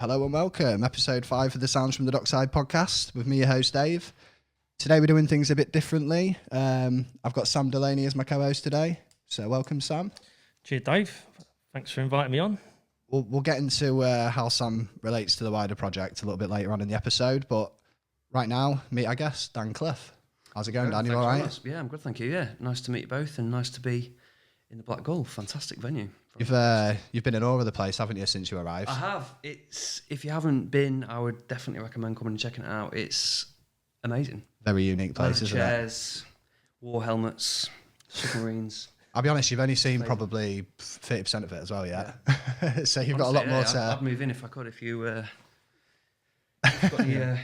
Hello and welcome, episode 5 of the Sounds from the Dockside podcast with me, your host Dave. Today we're doing things a bit differently. I've got Sam Delaney as my co-host today, so welcome Sam. Cheers Dave, thanks for inviting me on. We'll get into how Sam relates to the wider project a little bit later on in the episode, but right now, meet our guest, Dan Cliffe. How's it going, Dan? You all right? Yeah, I'm good, thank you. Yeah, nice to meet you both and nice to be in the Black Gull. Fantastic venue. You've been in all over the place, haven't you, since you arrived? I have. If you haven't been, I would definitely recommend coming and checking it out. It's amazing. Very unique place, isn't chairs, war helmets, submarines. I'll be honest, you've only seen probably 30% of it as well yet. Yeah. So you've got a lot more to... I'd move in if I could. If you got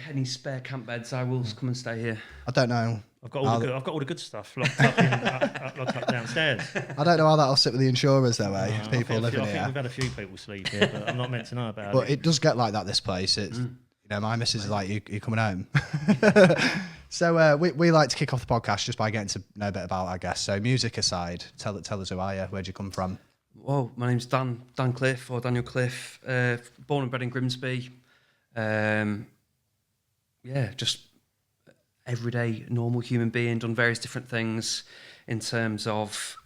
any spare camp beds, I will come and stay here. I don't know. I've got all the good stuff locked up downstairs. I don't know how that'll sit with the insurers though, eh? People living here. I think we've had a few people sleep here, but I'm not meant to know about it. But it does get like that, this place. It's you know, my missus is like, you coming home? So we like to kick off the podcast just by getting to know a bit about our guests. So music aside, tell us who are you? Where'd you come from? Well, my name's Dan Cliffe, or Daniel Cliffe. Born and bred in Grimsby. Just everyday normal human being, done various different things in terms of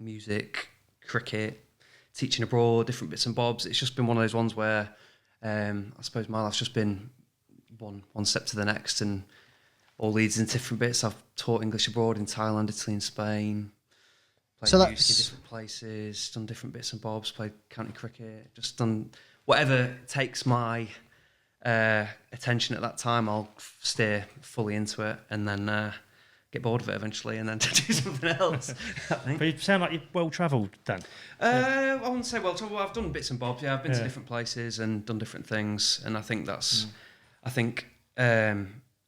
music, cricket, teaching abroad, different bits and bobs. It's just been one of those ones where I suppose my life's just been one step to the next and all leads into different bits. I've taught English abroad in Thailand, Italy and Spain, played music in different places, done different bits and bobs, played county cricket, just done whatever takes my attention at that time. I'll steer fully into it and then get bored of it eventually and then do something else. But you sound like you're well travelled, Dan. I wouldn't say well travelled. I've done bits and bobs. Yeah, I've been to different places and done different things, and I think that's. I think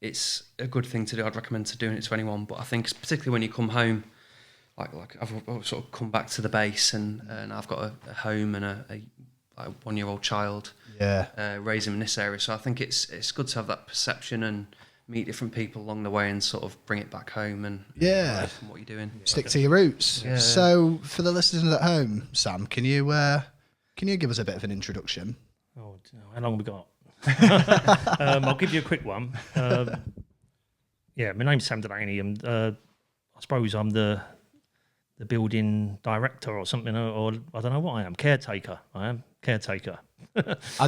it's a good thing to do. I'd recommend doing it to anyone, but I think particularly when you come home, like I've sort of come back to the base and I've got a home and a 1-year-old child. Yeah. Raise him in this area, so I think it's good to have that perception and meet different people along the way and sort of bring it back home and from what you're doing. Stick to your roots. Yeah. So for the listeners at home, Sam, can you give us a bit of an introduction? Oh, how long have we got? I'll give you a quick one. My name's Sam Delaney, and I suppose I'm the building director or something, or I don't know what I am. Caretaker. I am caretaker.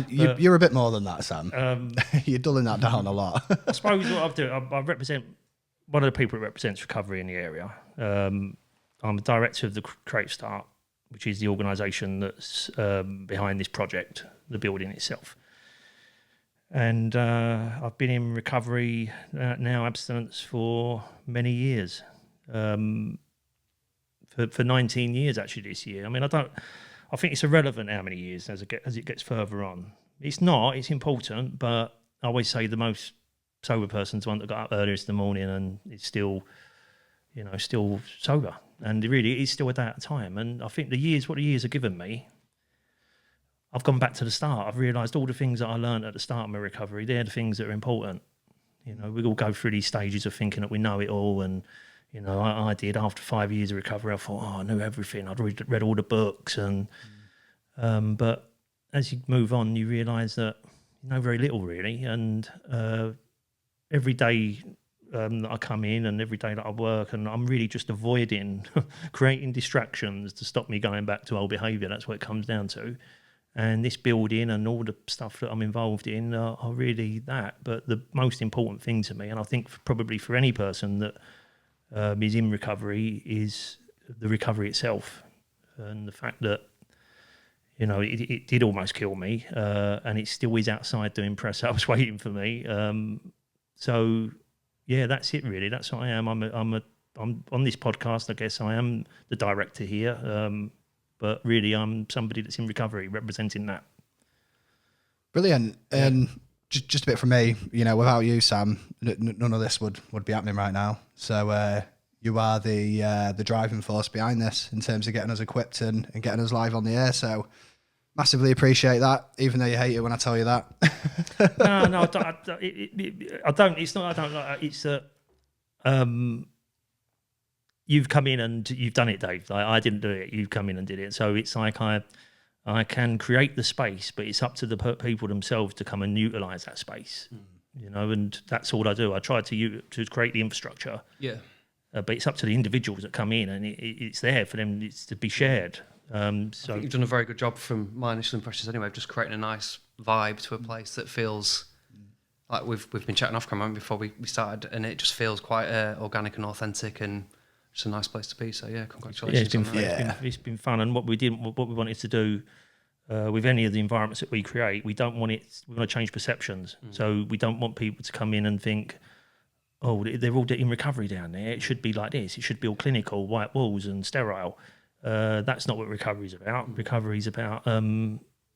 You're a bit more than that, Sam. You're dulling that down a lot. I suppose what I do, I represent one of the people that represents recovery in the area. I'm the director of the Creative Start, which is the organisation that's behind this project, the building itself. And I've been in recovery, now abstinence, for many years. For 19 years actually this year. I mean, I think it's irrelevant how many years as it gets further on. It's not, it's important, but I always say the most sober person's the one that got up earliest in the morning and is still sober. And really, it is still a day at a time. And I think what the years have given me, I've gone back to the start. I've realised all the things that I learned at the start of my recovery, they're the things that are important. You know, we all go through these stages of thinking that we know it all, and you know, I did after 5 years of recovery. I thought, I knew everything. I'd read all the books, and but as you move on, you realise that you know very little really. And every day that I come in, and every day that I work, and I'm really just avoiding creating distractions to stop me going back to old behaviour. That's what it comes down to. And this building and all the stuff that I'm involved in are really that. But the most important thing to me, and I think probably for any person that is in recovery, is the recovery itself, and the fact that you know it did almost kill me, and it still is outside doing press ups waiting for me. So yeah, that's it really. That's what I am. I'm on this podcast. I guess I am the director here, but really I'm somebody that's in recovery, representing that. Brilliant. And just a bit from me, you know, without you, Sam, none of this would be happening right now. So you are the driving force behind this in terms of getting us equipped and getting us live on the air. So massively appreciate that, even though you hate it when I tell you that. No, I don't. It's not. I don't like that. It's that you've come in and you've done it, Dave. I didn't do it. You've come in and did it. So it's like I can create the space, but it's up to the people themselves to come and utilise that space. You know, and that's all I do. I try to create the infrastructure. Yeah. But it's up to the individuals that come in, and it's there for them. It's to be shared. So I think you've done a very good job from my initial impressions anyway, of just creating a nice vibe to a place that feels like we've been chatting off camera before we started, and it just feels quite organic and authentic, and just a nice place to be. So yeah, congratulations. It's been fun, and what we wanted to do with any of the environments that we create, we want to change perceptions. So we don't want people to come in and think, oh, they're all in recovery down there. It should be like this. It should be all clinical, white walls and sterile. That's not what recovery is about. Recovery is about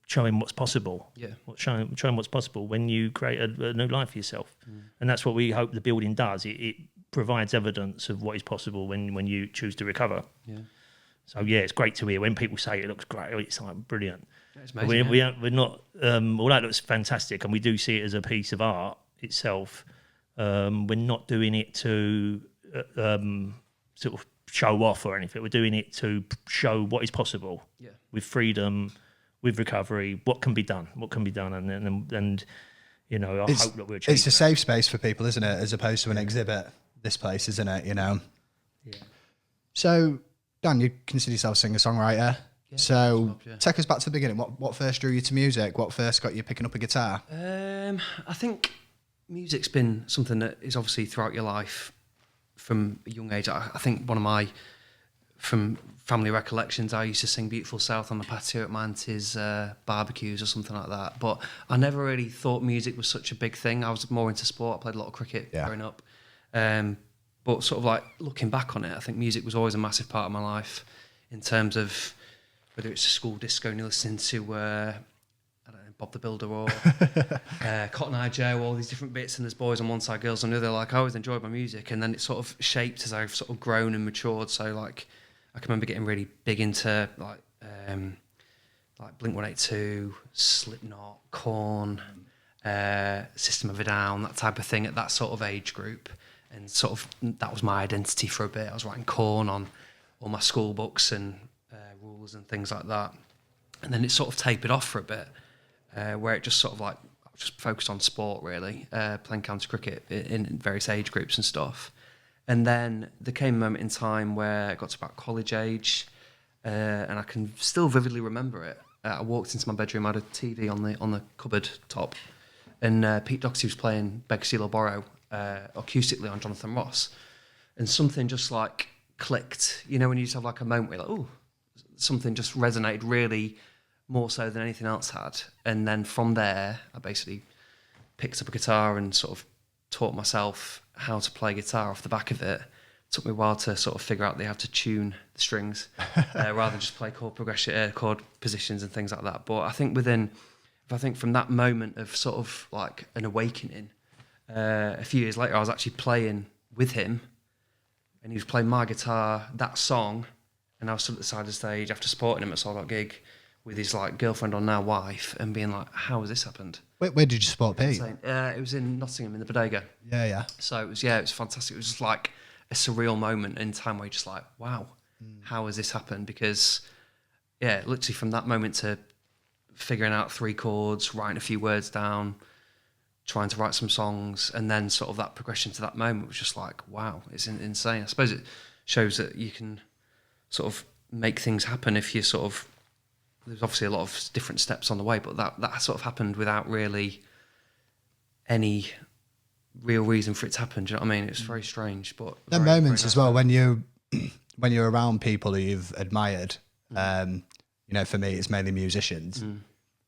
showing what's possible. Yeah. Showing what's possible when you create a new life for yourself. And that's what we hope the building does. It provides evidence of what is possible when you choose to recover. Yeah. So yeah, it's great to hear when people say it looks great. It's like brilliant. It's amazing, we're not. Although it looks fantastic, and we do see it as a piece of art itself. We're not doing it to sort of show off or anything. We're doing it to show what is possible with freedom, with recovery. What can be done? And you know, I hope that we're achieving. It's a safe space for people, isn't it? As opposed to an exhibit. This place, isn't it? You know. Yeah. So, Dan, you consider yourself a singer-songwriter. Yeah, so, take us back to the beginning. What first drew you to music? What first got you picking up a guitar? I think music's been something that is obviously throughout your life from a young age. I think from family recollections, I used to sing Beautiful South on the patio at my auntie's barbecues or something like that. But I never really thought music was such a big thing. I was more into sport. I played a lot of cricket growing up. But sort of like looking back on it, I think music was always a massive part of my life in terms of whether it's a school disco and you're listening to I don't know, Bob the Builder or Cotton Eye Joe, all these different bits, and there's boys on one side, girls on the other. Like I always enjoyed my music, and then it sort of shaped as I've sort of grown and matured. So like I can remember getting really big into like Blink-182, Slipknot, Korn, System of a Down, that type of thing at that sort of age group. And sort of that was my identity for a bit. I was writing Korn on all my school books and rules and things like that. And then it sort of tapered off for a bit, where it just sort of like I was just focused on sport really, playing county cricket in various age groups and stuff. And then there came a moment in time where I got to about college age, and I can still vividly remember it. I walked into my bedroom, I had a TV on the cupboard top, and Pete Dockside was playing Beg, Steal or Borrow acoustically on Jonathan Ross, and something just like clicked. You know, when you just have like a moment where you're like, oh, something just resonated really more so than anything else had. And then from there, I basically picked up a guitar and sort of taught myself how to play guitar off the back of it. It took me a while to sort of figure out how to tune the strings rather than just play chord progression, chord positions and things like that. But I think from that moment of sort of like an awakening, a few years later, I was actually playing with him, and he was playing my guitar, that song, and I was stood at the side of the stage after supporting him at a sold-out gig with his like girlfriend or now wife, and being like, "How has this happened?" Where did you support Pete? It was in Nottingham in the Bodega. Yeah. So it was fantastic. It was just like a surreal moment in time where you're just like, "Wow, how has this happened?" Because literally from that moment to figuring out 3 chords, writing a few words down, trying to write some songs, and then sort of that progression to that moment was just like, wow, it's insane. I suppose it shows that you can sort of make things happen if you sort of, there's obviously a lot of different steps on the way, but that sort of happened without really any real reason for it to happen. Do you know what I mean? It's very strange, but there are moments as well when you're around people who you've admired. You know, for me, it's mainly musicians.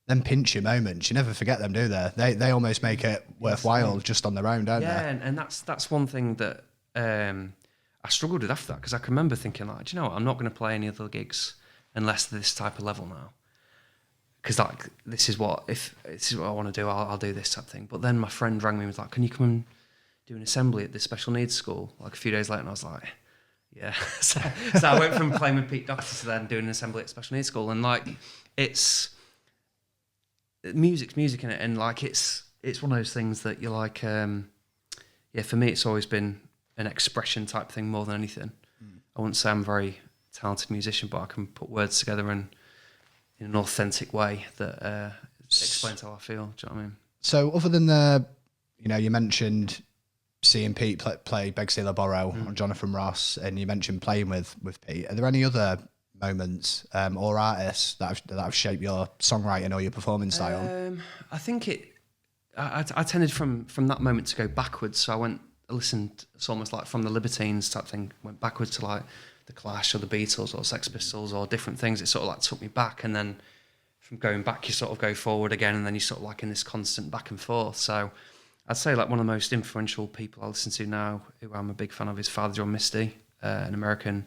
Them pinch your moments, you never forget them, do they? They almost make it worthwhile just on their own, don't they? Yeah, and that's one thing that I struggled with after that, because I can remember thinking like, do you know what? I'm not going to play any other gigs unless they're this type of level now, because like this is what I want to do. I'll do this type of thing. But then my friend rang me and was like, "Can you come and do an assembly at this special needs school?" Like a few days later, and I was like, "Yeah." so I went from playing with Pete Dockside to then doing an assembly at special needs school, and like music's music in it, and like it's one of those things that you're like, for me it's always been an expression type thing more than anything. I wouldn't say I'm a very talented musician, but I can put words together and in an authentic way that explains how I feel. Do you know what I mean? So other than you mentioned seeing Pete play Beg Stealer Borrow on Jonathan Ross, and you mentioned playing with Pete. Are there any other moments or artists that have shaped your songwriting or your performing style? I think I tended from that moment to go backwards. So I listened. It's almost like from the Libertines type thing. Went backwards to like the Clash or the Beatles or Sex Pistols or different things. It sort of like took me back, and then from going back, you sort of go forward again, and then you sort of like in this constant back and forth. So I'd say like one of the most influential people I listen to now, who I'm a big fan of, is Father John Misty, an American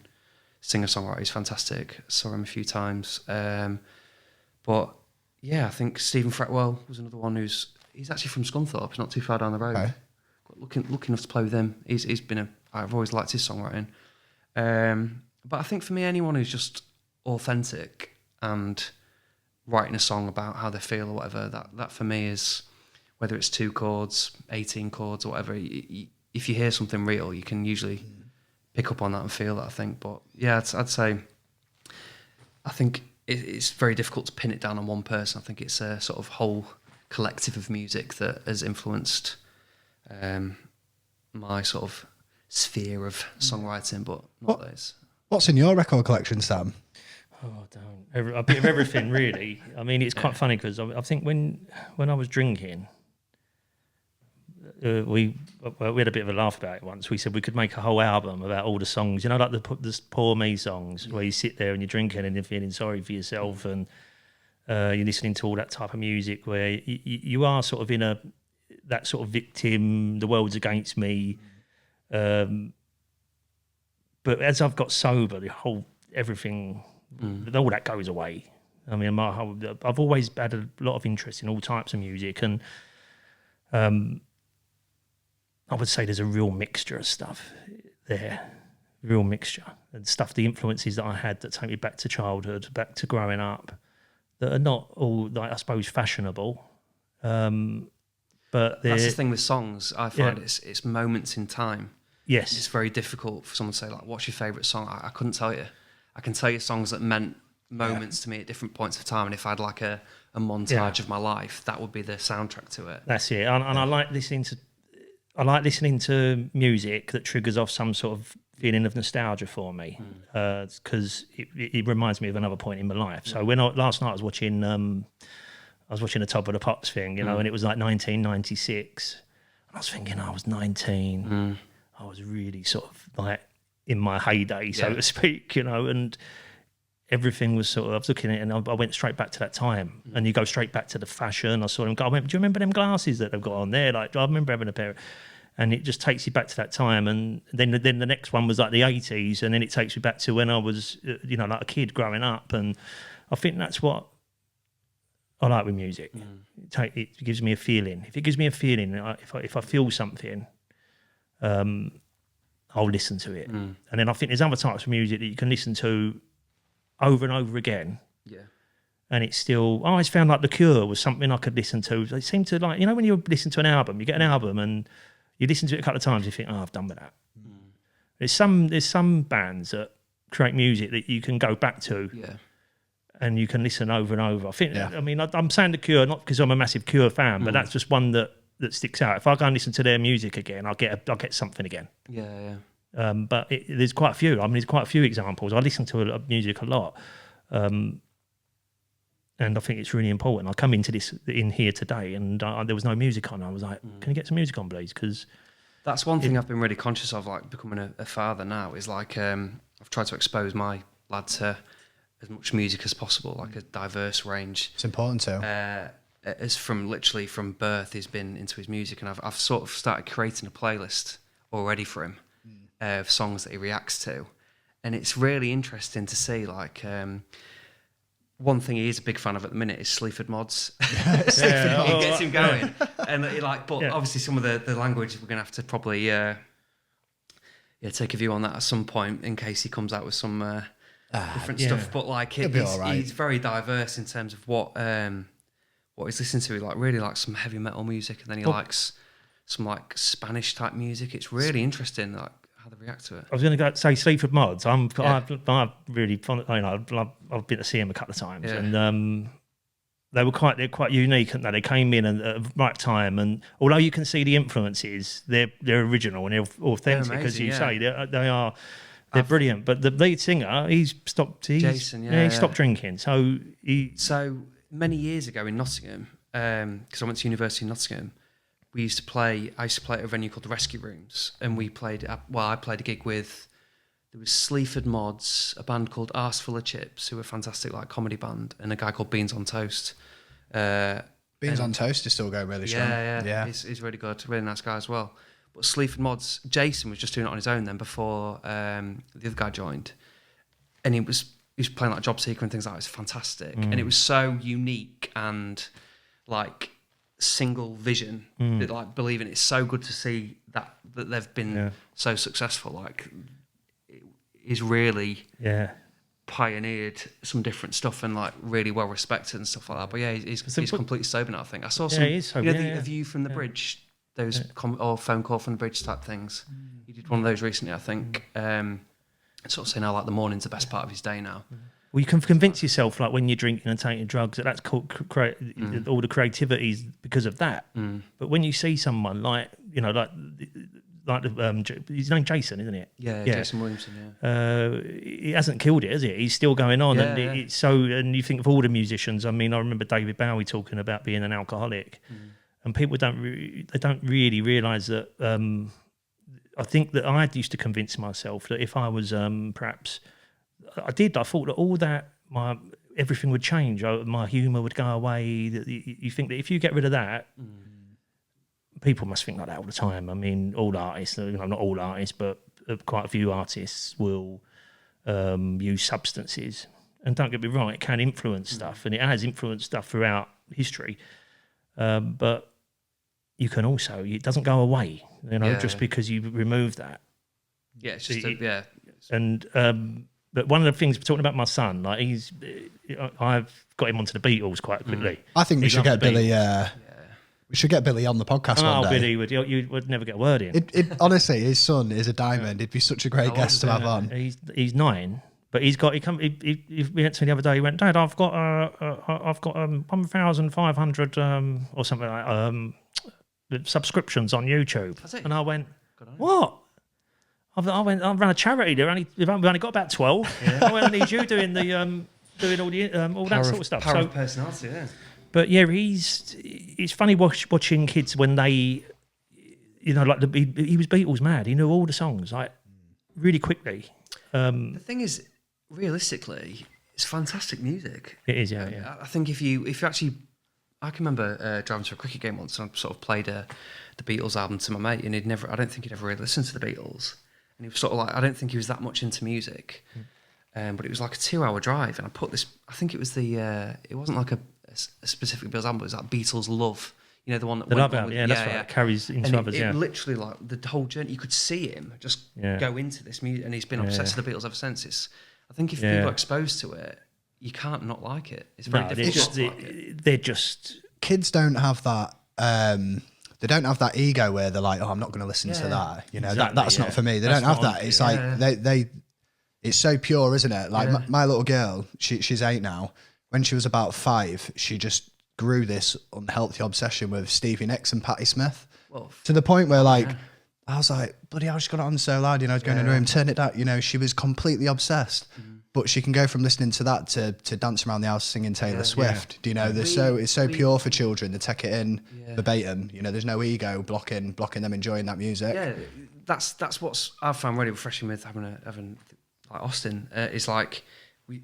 singer-songwriter. He's fantastic. Saw him a few times. But yeah, I think Stephen Fretwell was another one he's actually from Scunthorpe. He's not too far down the road. Okay. Lucky enough to play with him. I've always liked his songwriting. But I think for me, anyone who's just authentic and writing a song about how they feel or whatever, that for me is, whether it's 2 chords, 18 chords or whatever, if you hear something real, you can usually pick up on that and feel that, I think. But yeah, I'd say, I think it's very difficult to pin it down on one person. I think it's a sort of whole collective of music that has influenced my sort of sphere of songwriting, but not those. What's in your record collection, Sam? Oh, don't. A bit of everything, really. I mean, it's quite funny because I think when I was drinking, we had a bit of a laugh about it once. We said we could make a whole album about all the songs, like the Poor Me songs, where you sit there and you're drinking and you're feeling sorry for yourself, and you're listening to all that type of music where you are sort of in that sort of victim, the world's against me. But as I've got sober, everything, all that goes away. I mean, I've always had a lot of interest in all types of music, and I would say there's a real mixture of stuff there, real mixture, and stuff, the influences that I had that take me back to childhood, back to growing up, that are not all, like, I suppose, fashionable. But that's the thing with songs. I find it's moments in time. Yes. It's very difficult for someone to say, like, what's your favourite song? I couldn't tell you. I can tell you songs that meant moments to me at different points of time, and if I had like a montage of my life, that would be the soundtrack to it. That's it. And I like listening to music that triggers off some sort of feeling of nostalgia for me, because it reminds me of another point in my life. So last night I was watching the Top of the Pops thing, and it was like 1996. And I was thinking, I was 19. I was really sort of like in my heyday, so to speak, and everything was sort of, I was looking at it and I went straight back to that time. And you go straight back to the fashion. I saw them go, do you remember them glasses that they've got on there? Like, I remember having a pair of, and it just takes you back to that time. And then the next one was like the 80s, and then it takes you back to when I was, like a kid growing up. And I think that's what I like with music. It gives me a feeling. If it gives me a feeling, if I feel something, I'll listen to it. And then I think there's other types of music that you can listen to over and over again. Yeah. And it's still, I always found like The Cure was something I could listen to. It seemed to, like, when you listen to an album, you get an album and you listen to it a couple of times, you think, I've done with that. There's some bands that create music that you can go back to. Yeah. And you can listen over and over. I think, I mean, I'm saying The Cure, not because I'm a massive Cure fan, but that's just one that sticks out. If I go and listen to their music again, I'll get something again. Yeah. But there's quite a few. I mean, there's quite a few examples. I listen to music a lot, and I think it's really important. I come into this in here today, and there was no music on. I was like, "Can you get some music on, please?" Because that's one thing I've been really conscious of, like becoming a father now. Is like I've tried to expose my lad to as much music as possible, like a diverse range. It's important too. As from birth, he's been into his music, and I've sort of started creating a playlist already for him of songs that he reacts to, and it's really interesting to see. Like one thing he is a big fan of at the minute is Sleaford Mods. It gets him going, and obviously some of the language we're gonna have to probably take a view on that at some point in case he comes out with some different stuff. But like he's very diverse in terms of what he's listening to. He really likes some heavy metal music, and then he likes some like Spanish type music. It's really interesting, like how they react to it. I was going to say Sleaford Mods. I'm really fond. I've been to see them a couple of times, and they're quite unique. And they came in at the right time, and although you can see the influences, they're original and they're authentic, amazing, as you say. They're brilliant. But the lead singer, Jason, he stopped drinking. So many years ago in Nottingham, because I went to university in Nottingham, I used to play at a venue called the Rescue Rooms, and I played a gig with, there was Sleaford Mods, a band called Arse Full of Chips, who were a fantastic like comedy band, and a guy called Beans on Toast. Beans on Toast is still going really strong. Yeah. He's really good, really nice guy as well. But Sleaford Mods, Jason was just doing it on his own then before the other guy joined, and he was playing like Job Seeker and things like that. It was fantastic, and it was so unique and like single vision, that, like believing it's so good to see that they've been so successful. Like, it is really pioneered some different stuff and like really well respected and stuff like that. But yeah, he's completely sober now, I think. I saw some, he is sober, the View from the Bridge, those or Phone Call from the Bridge type things. He did one of those recently, I think. Sort of saying how like the morning's the best part of his day now. Well, you can convince yourself, like when you're drinking and taking drugs, that's called all the creativity is because of that. But when you see someone like, you know, like his name's Jason, isn't it? Yeah, Jason Williamson. He hasn't killed it, has he? He's still going on, and and you think of all the musicians. I mean, I remember David Bowie talking about being an alcoholic, and people don't really realise that. I think that I used to convince myself that if I was perhaps. I thought that all that, everything would change. My humour would go away. You think that if you get rid of that, people must think like that all the time. I mean, all artists, not all artists, but quite a few artists will use substances. And don't get me wrong, it can influence stuff, and it has influenced stuff throughout history. But you can also, it doesn't go away, just because you remove that. Yeah, it's just But one of the things, talking about my son, like I've got him onto the Beatles quite quickly. I think we should get Billy. We should get Billy on the podcast one day. Billy you would never get a word in. It honestly, his son is a diamond. He'd be such a great guest to have on. He's 9, but he went to me the other day. He went, Dad, I've got 1,500 or something like subscriptions on YouTube. And I went, what? I ran a charity. We've only got about 12. I went, I need you doing all that sort of stuff. Power of personality, yeah. But yeah, it's funny watching kids when they, he was Beatles mad. He knew all the songs like really quickly. The thing is, realistically, it's fantastic music. It is, yeah. I think if you actually, I can remember driving to a cricket game once and I sort of played the Beatles album to my mate, and I don't think he'd ever really listened to the Beatles. And he was sort of like, I don't think he was that much into music. But it was like a 2-hour drive, and I put this, I think it was it wasn't like a specific Beatles album, it was like Beatles Love. You know, the one that Love album, that's right. It carries into others, it literally, like, the whole journey, you could see him just go into this music, and he's been obsessed with the Beatles ever since. I think if people are exposed to it, you can't not like it. It's very difficult to like it. They're just... Kids don't have that... they don't have that ego where they're like, oh, I'm not going to listen to that. You know, exactly, that's not for me. They don't have that. It's like, it's so pure, isn't it? Like my little girl, she's 8 now. When she was about 5, she just grew this unhealthy obsession with Stevie Nicks and Patti Smith. To the point where I was like, bloody hell, she's got it on so loud, going in the room, turn it down. She was completely obsessed. But she can go from listening to that to dance around the house singing Taylor Swift. Do you know? It's so pure for children. They take it in verbatim. There's no ego blocking them enjoying that music. Yeah, that's what I've found really refreshing with having like Austin. Is like we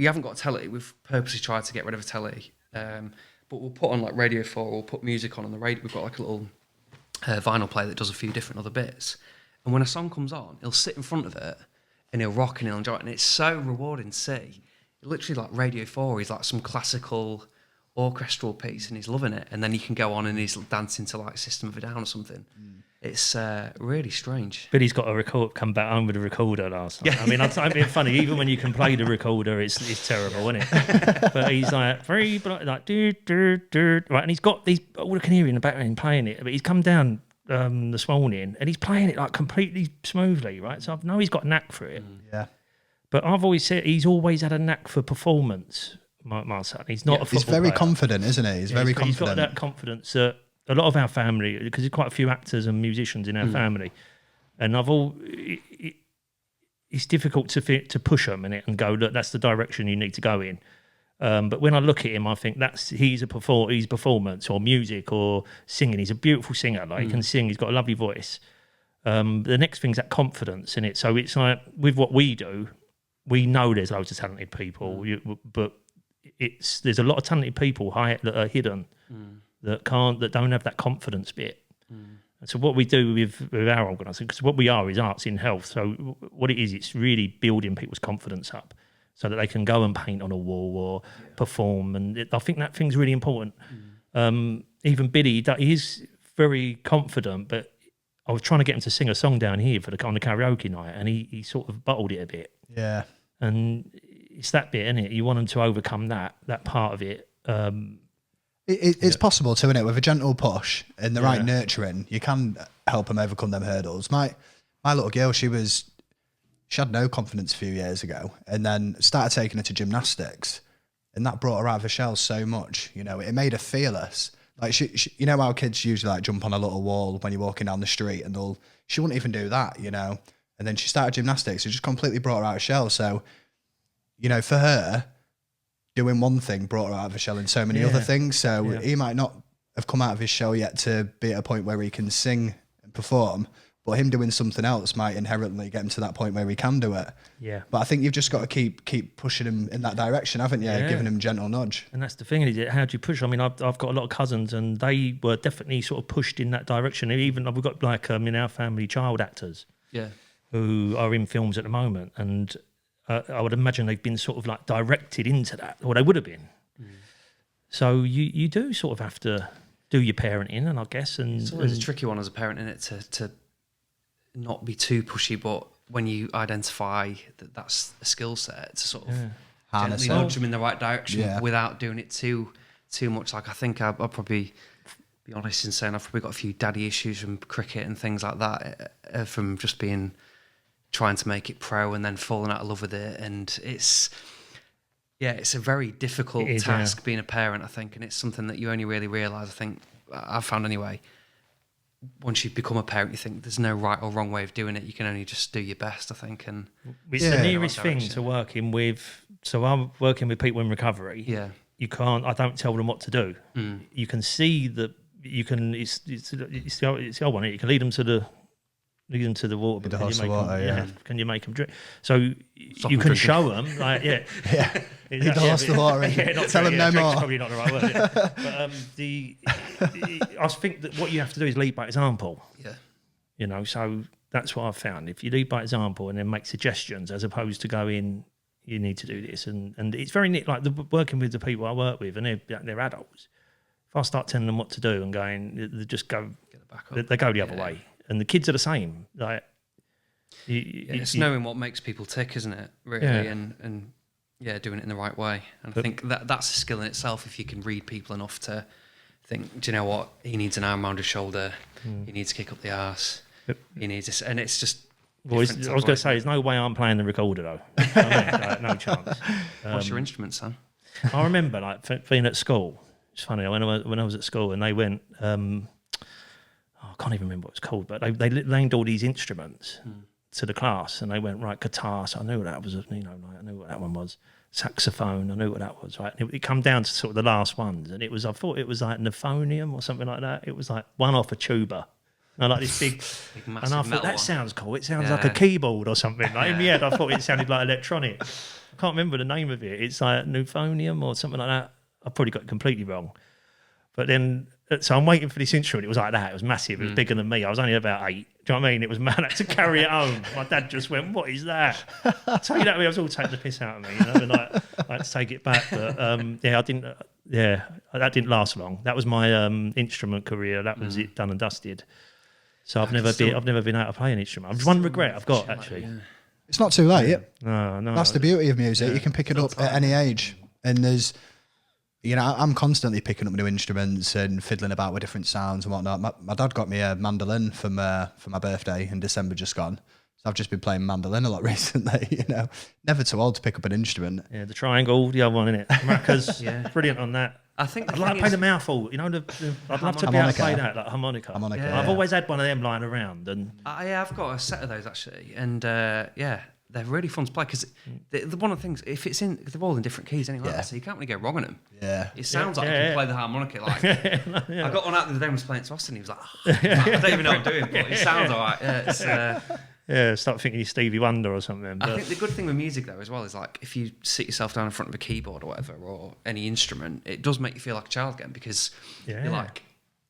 haven't got a telly. We've purposely tried to get rid of a telly, but we'll put on like Radio 4. We'll put music on the radio. We've got like a little vinyl player that does a few different other bits. And when a song comes on, he'll sit in front of it. And he'll rock and he'll enjoy it. And it's so rewarding to see. Literally like Radio 4, he's like some classical orchestral piece and he's loving it. And then you can go on and he's dancing to like System of a Down or something. It's really strange. But he's got come back home with a recorder last night. I mean, I'm being funny. Even when you can play the recorder, it's terrible, isn't it? But he's like, do, right, and he's got these, all I can hear in the background playing it. But he's come down this morning, and he's playing it like completely smoothly, right? So I know he's got a knack for it. Yeah. But I've always said he's always had a knack for performance, my son. He's not a football He's very player. confident, isn't he? He's very confident. He's got that confidence that a lot of our family, because there's quite a few actors and musicians in our family, and it's difficult to push them in it and go, look, that's the direction you need to go in. But when I look at him, I think he's performance or music or singing. He's a beautiful singer. Like he can sing. He's got a lovely voice. The next thing's that confidence in it. So it's like with what we do, we know there's loads of talented people, but there's a lot of talented people that are hidden that don't have that confidence bit. And so what we do with our organisation, because what we are is arts in health. So what it is, it's really building people's confidence up so that they can go and paint on a wall or perform. And I think that thing's really important. Even Billy, he is very confident, but I was trying to get him to sing a song down here on the karaoke night, and he sort of bottled it a bit. Yeah. And it's that bit, isn't it? You want them to overcome that part of it. It's possible too, isn't it? With a gentle push and the right nurturing, you can help them overcome them hurdles. My little girl, she had no confidence a few years ago, and then started taking her to gymnastics, and that brought her out of her shell so much. You know, it made her fearless. Like she you know how kids usually like jump on a little wall when you're walking down the street, and she wouldn't even do that, you know. And then she started gymnastics. It just completely brought her out of her shell. So, you know, for her, doing one thing brought her out of her shell in so many other things. So he might not have come out of his shell yet to be at a point where he can sing and perform, but him doing something else might inherently get him to that point where he can do it. Yeah. But I think you've just got to keep pushing him in that direction, haven't you? Yeah. Giving him a gentle nudge. And that's the thing, is it? How do you push? I mean, I've got a lot of cousins, and they were definitely sort of pushed in that direction. Even we've got like in our family child actors. Yeah. Who are in films at the moment, and I would imagine they've been sort of like directed into that, or they would have been. So you do sort of have to do your parenting, and I guess, and it's always a tricky one as a parent, isn't it, to not be too pushy, but when you identify that that's a skill set, to sort of gently nudge them in the right direction without doing it too much. Like I think I'll probably be honest in saying I've probably got a few daddy issues from cricket and things like that, from just trying to make it pro and then falling out of love with it. And it's a very difficult task being a parent, I think, and it's something that you only really realise, I think, I've found anyway, once you become a parent, you think there's no right or wrong way of doing it. You can only just do your best, I think. And it's the nearest thing to working with. So I'm working with people in recovery. Yeah, you can't. I don't tell them what to do. You can see that. You can. It's the old one. You can lead them to the water. Can you make them drink? So you can show them, like, lead the horse to the water. Tell them no more. Probably not the right word. But I think that what you have to do is lead by example. Yeah, you know. So that's what I've found. If you lead by example and then make suggestions, as opposed to going, you need to do this, and it's very neat. Like working with the people I work with, and they're adults. If I start telling them what to do and going, they just go, they go the other way. And the kids are the same. Like, it's knowing what makes people tick, isn't it? Really, and doing it in the right way. And I think that's a skill in itself. If you can read people enough to think, do you know what? He needs an arm around his shoulder. He needs to kick up the arse. He needs this, and it's just. Well, I was going to say, there's no way I'm playing the recorder though. Like, no chance. What's your instrument, son? I remember being at school. It's funny when I was at school and they went. I can't even remember what it's called, but they named all these instruments to the class, and they went, right, guitar, so I knew what that was, I knew what that one was, saxophone, I knew what that was, right? And it come down to sort of the last ones, and I thought it was like neuphonium or something like that. It was like one off a tuba. And I like this big and I thought, that sounds cool. It sounds like a keyboard or something. Like, in the end, I thought it sounded like electronic. I can't remember the name of it. It's like neuphonium or something like that. I probably got it completely wrong. But then, so I'm waiting for this instrument. It was like that. It was massive. It was bigger than me. I was only about 8. Do you know what I mean? It was mad. I had to carry it home. My dad just went, "What is that?" I tell you that, I was all taking the piss out of me. You know, and I had to take it back. But I didn't. That didn't last long. That was my instrument career. That was it, done and dusted. So I've never been able to play an instrument. I've one regret I've got actually. It's not too late. No. That's the beauty of music. You can pick it up at any age, and there's you know, I'm constantly picking up new instruments and fiddling about with different sounds and whatnot. My dad got me a mandolin for my birthday in December just gone. So I've just been playing mandolin a lot recently, you know. Never too old to pick up an instrument. Yeah, the triangle, the other one, innit? Maracas, brilliant on that. I think I'd like to play the mouthful, you know. I'd love to be able to play that, like harmonica. Yeah. I've always had one of them lying around, and I've got a set of those actually, and they're really fun to play because one of the things, if it's in, they're all in different keys anyway, so you can't really go wrong on them. Yeah, it sounds like you can play the harmonica. Like I got one out the other day and was playing to Austin. He was like, I don't even know what I'm doing, but it sounds all right. Yeah, start thinking you're Stevie Wonder or something. But I think the good thing with music though as well is like if you sit yourself down in front of a keyboard or whatever or any instrument, it does make you feel like a child again because you're like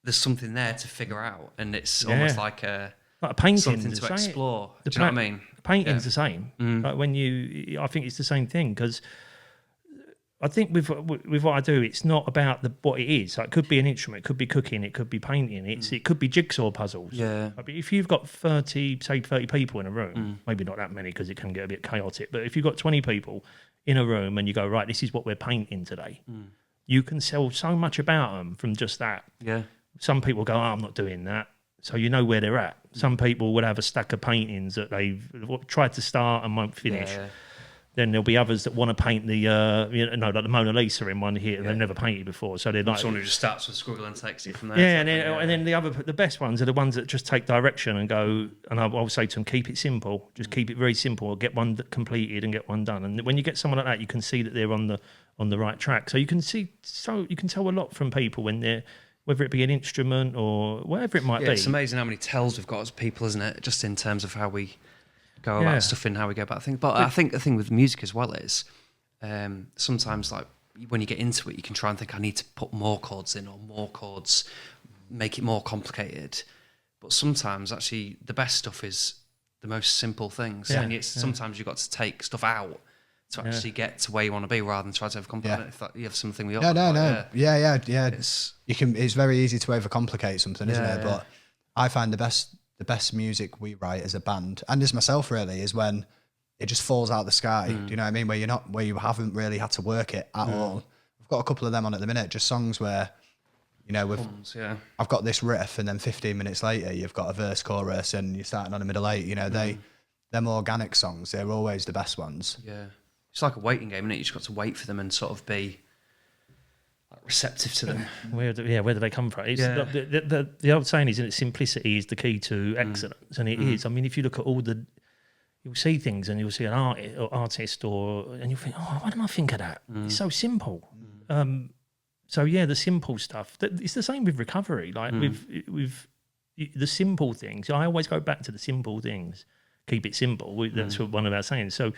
there's something there to figure out, and it's almost like a painting, something to explore. Do you know what I mean? Painting's the same. Like I think it's the same thing because I think with what I do, it's not about what it is. Like, it could be an instrument, it could be cooking, it could be painting, it could be jigsaw puzzles. Yeah. Like, if you've got 30 people in a room, maybe not that many because it can get a bit chaotic, but if you've got 20 people in a room and you go, right, this is what we're painting today, you can sell so much about them from just that. Yeah. Some people go, oh, I'm not doing that. So you know where they're at. Some people will have a stack of paintings that they've tried to start and won't finish. Yeah. Then there'll be others that want to paint the like the Mona Lisa in one here, and they've never painted before. So they're like someone who just starts with scribble and takes it from there. Yeah, and then the best ones are the ones that just take direction and go. And I'll say to them, keep it simple. Just keep it very simple. Get one completed and get one done. And when you get someone like that, you can see that they're on the right track. So you can tell a lot from people when they're, whether it be an instrument or whatever it might be. It's amazing how many tells we've got as people, isn't it? Just in terms of how we go about stuff and how we go about things. But I think the thing with music as well is sometimes, like, when you get into it, you can try and think, I need to put more chords in or more chords, make it more complicated. But sometimes, actually, the best stuff is the most simple things. Yeah, and sometimes you've got to take stuff out to actually get to where you want to be rather than try to overcomplicate it. If you have something we all No. Yeah. It's very easy to overcomplicate something, isn't it? But I find the best music we write as a band, and as myself really, is when it just falls out of the sky. Do you know what I mean? Where you haven't really had to work it at all. I've got a couple of them on at the minute, just songs where, you know, I've got this riff, and then 15 minutes later you've got a verse, chorus, and you're starting on a middle eight. You know, them organic songs, they're always the best ones. Yeah, it's like a waiting game, isn't it? You just got to wait for them and sort of be like receptive to them. Where do they come from? It's the old saying is that simplicity is the key to excellence, and it is. I mean, if you look at you'll see things and you'll see an artist, and you'll think, oh, why didn't I think of that? It's so simple. So yeah, the simple stuff. It's the same with recovery. Like with the simple things. I always go back to the simple things. Keep it simple. That's what one of our sayings. So.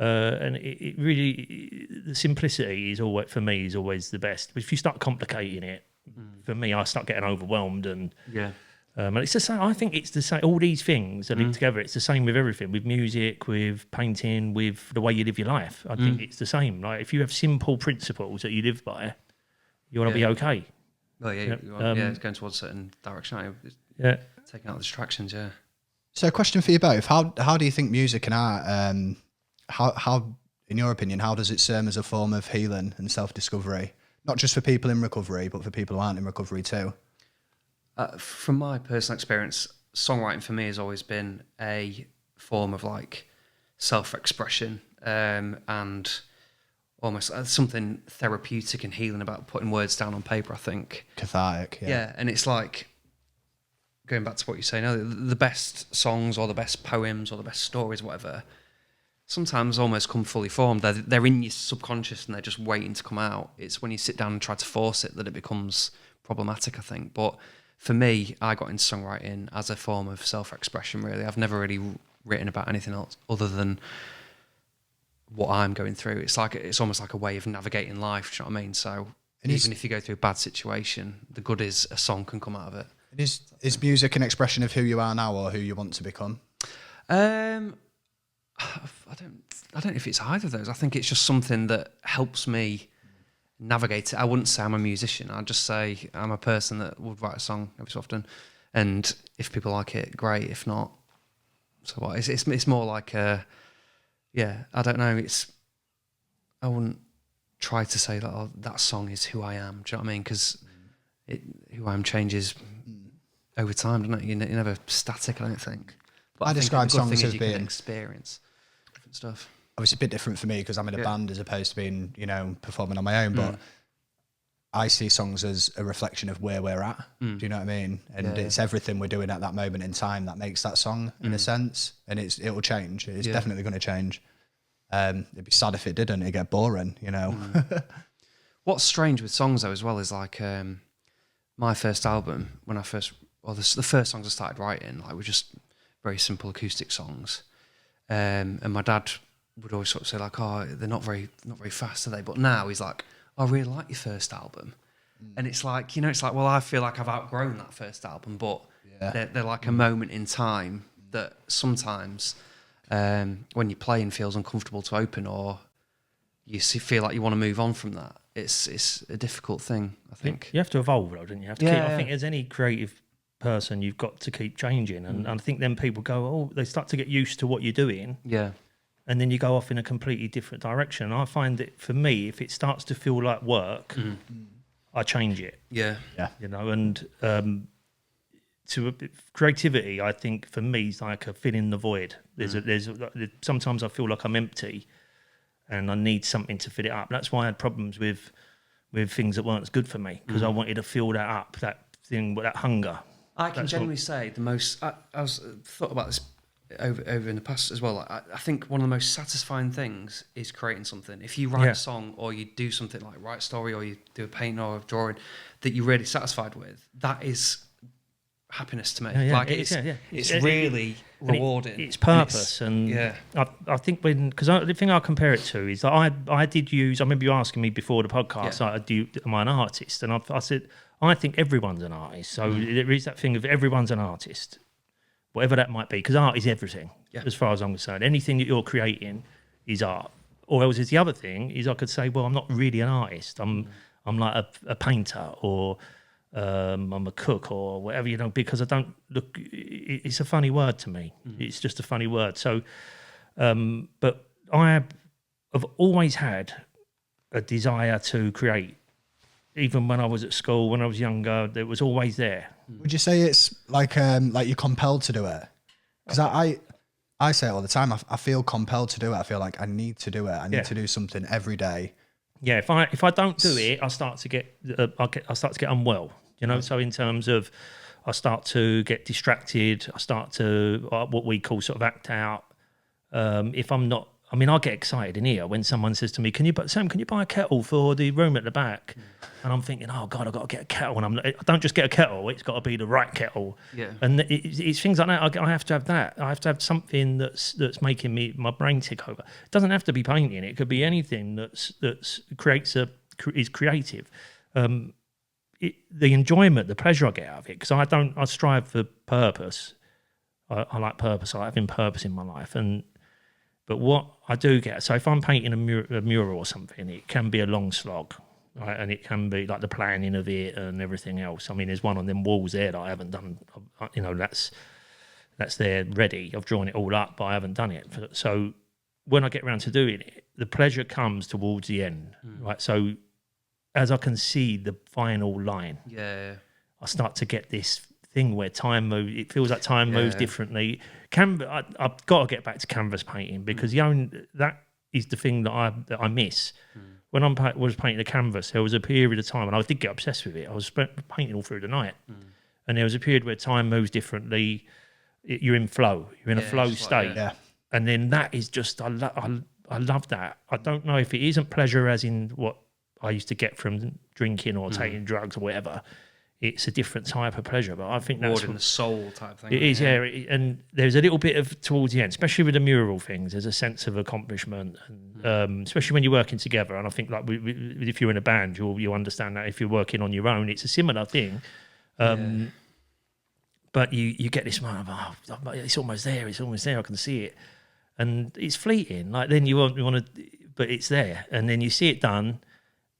And it really, the simplicity is always, for me, is always the best. But if you start complicating it, for me, I start getting overwhelmed. And it's the same. I think it's the same. All these things are linked together. It's the same with everything, with music, with painting, with the way you live your life. I think it's the same. Like, if you have simple principles that you live by, you want to be okay. Well, it's going towards a certain direction. Aren't you? Taking out the distractions. Yeah. So, a question for you both: How do you think music and art? How, in your opinion, how does it serve as a form of healing and self-discovery? Not just for people in recovery, but for people who aren't in recovery too. From my personal experience, songwriting for me has always been a form of like self-expression and almost something therapeutic and healing about putting words down on paper, I think. Cathartic, yeah. And it's like, going back to what you're saying, the best songs or the best poems or the best stories, whatever, sometimes almost come fully formed. They're in your subconscious and they're just waiting to come out. It's when you sit down and try to force it that it becomes problematic, I think. But for me, I got into songwriting as a form of self-expression, really. I've never really written about anything else other than what I'm going through. It's almost like a way of navigating life, do you know what I mean? So even if you go through a bad situation, the good is a song can come out of it. Is music an expression of who you are now or who you want to become? I don't know if it's either of those. I think it's just something that helps me navigate it. I wouldn't say I'm a musician. I'd just say I'm a person that would write a song every so often, and if people like it, great. If not, so what? It's more like I don't know. I wouldn't try to say that that song is who I am. Do you know what I mean? Because who I am changes over time, doesn't it? You're never static, I don't think. But I describe songs as you being can experience different stuff. Obviously a bit different for me because I'm in a band as opposed to being, performing on my own. But I see songs as a reflection of where we're at. Do you know what I mean? And it's everything we're doing at that moment in time that makes that song in a sense. And it'll change. It's definitely going to change. It'd be sad if it didn't. It'd get boring, What's strange with songs though as well is like my first album, when the first songs I started writing, like were just very simple acoustic songs. And my dad would always sort of say like, oh, they're not very fast, are they? But now he's like, I really like your first album. And it's like, well, I feel like I've outgrown that first album, but they're like a moment in time that sometimes when you're playing feels uncomfortable to open, or you feel like you want to move on from that. It's a difficult thing, I think. You have to evolve, though, don't you? I think as any creative person, you've got to keep changing. And I think then people go, they start to get used to what you're doing. Yeah. And then you go off in a completely different direction. I find that for me, if it starts to feel like work, I change it. Yeah. And creativity, I think for me is like a fill in the void. Sometimes I feel like I'm empty, and I need something to fill it up. That's why I had problems with things that weren't as good for me, because I wanted to fill that up, that thing, that hunger. I can genuinely say the most. I thought about this over in the past as well. I think one of the most satisfying things is creating something. If you write a song, or you do something like write a story, or you do a painting or a drawing that you're really satisfied with, that is happiness to me. It's really rewarding. It's purpose, I think because the thing I compare it to is that I did use. I remember you asking me before the podcast, am I an artist? And I said I think everyone's an artist. So there is that thing of everyone's an artist, whatever that might be, because art is everything as far as I'm concerned. Anything that you're creating is art. Or else is the other thing is I could say, well, I'm not really an artist. I'm like a painter, or I'm a cook, or whatever, because I don't look. It's a funny word to me. It's just a funny word. So, but I've always had a desire to create. Even when I was at school, when I was younger, it was always there. Would you say it's like you're compelled to do it? Because I say it all the time. I feel compelled to do it. I feel like I need to do it. I need to do something every day. Yeah, if I don't do it, I start to get unwell. So in terms of, I start to get distracted. I start to what we call sort of act out. If I'm not, I get excited in here when someone says to me, Sam, can you buy a kettle for the room at the back? And I'm thinking, oh God, I've got to get a kettle. And I don't just get a kettle, it's got to be the right kettle. Yeah. And it's things like that. I have to have that. I have to have something that's making my brain tick over. It doesn't have to be painting. It could be anything that's is creative. The enjoyment, the pleasure I get out of it, because I strive for purpose. I like purpose. I like having purpose in my life. But what I do get, so if I'm painting a mural or something, it can be a long slog, right? And it can be like the planning of it and everything else. There's one on them walls there that I haven't done. That's there ready. I've drawn it all up, but I haven't done it. So when I get around to doing it, the pleasure comes towards the end, right? So as I can see the final line, I start to get this thing where time moves. It feels like time moves differently. I've got to get back to canvas painting, because that is the thing that I miss. When I was painting the canvas, there was a period of time, and I did get obsessed with it. I was painting all through the night, and there was a period where time moves differently. You're in flow. You're in a flow state, and then that is just I love that. I don't know if it isn't pleasure as in what I used to get from drinking or taking drugs or whatever. It's a different type of pleasure, but I think that's in the soul type thing. It is, and there's a little bit of towards the end, especially with the mural things. There's a sense of accomplishment, and especially when you're working together. And I think like if you're in a band, you'll understand that. If you're working on your own, it's a similar thing. But you get this moment of it's almost there. It's almost there. I can see it, and it's fleeting. Like then you want to, but it's there, and then you see it done,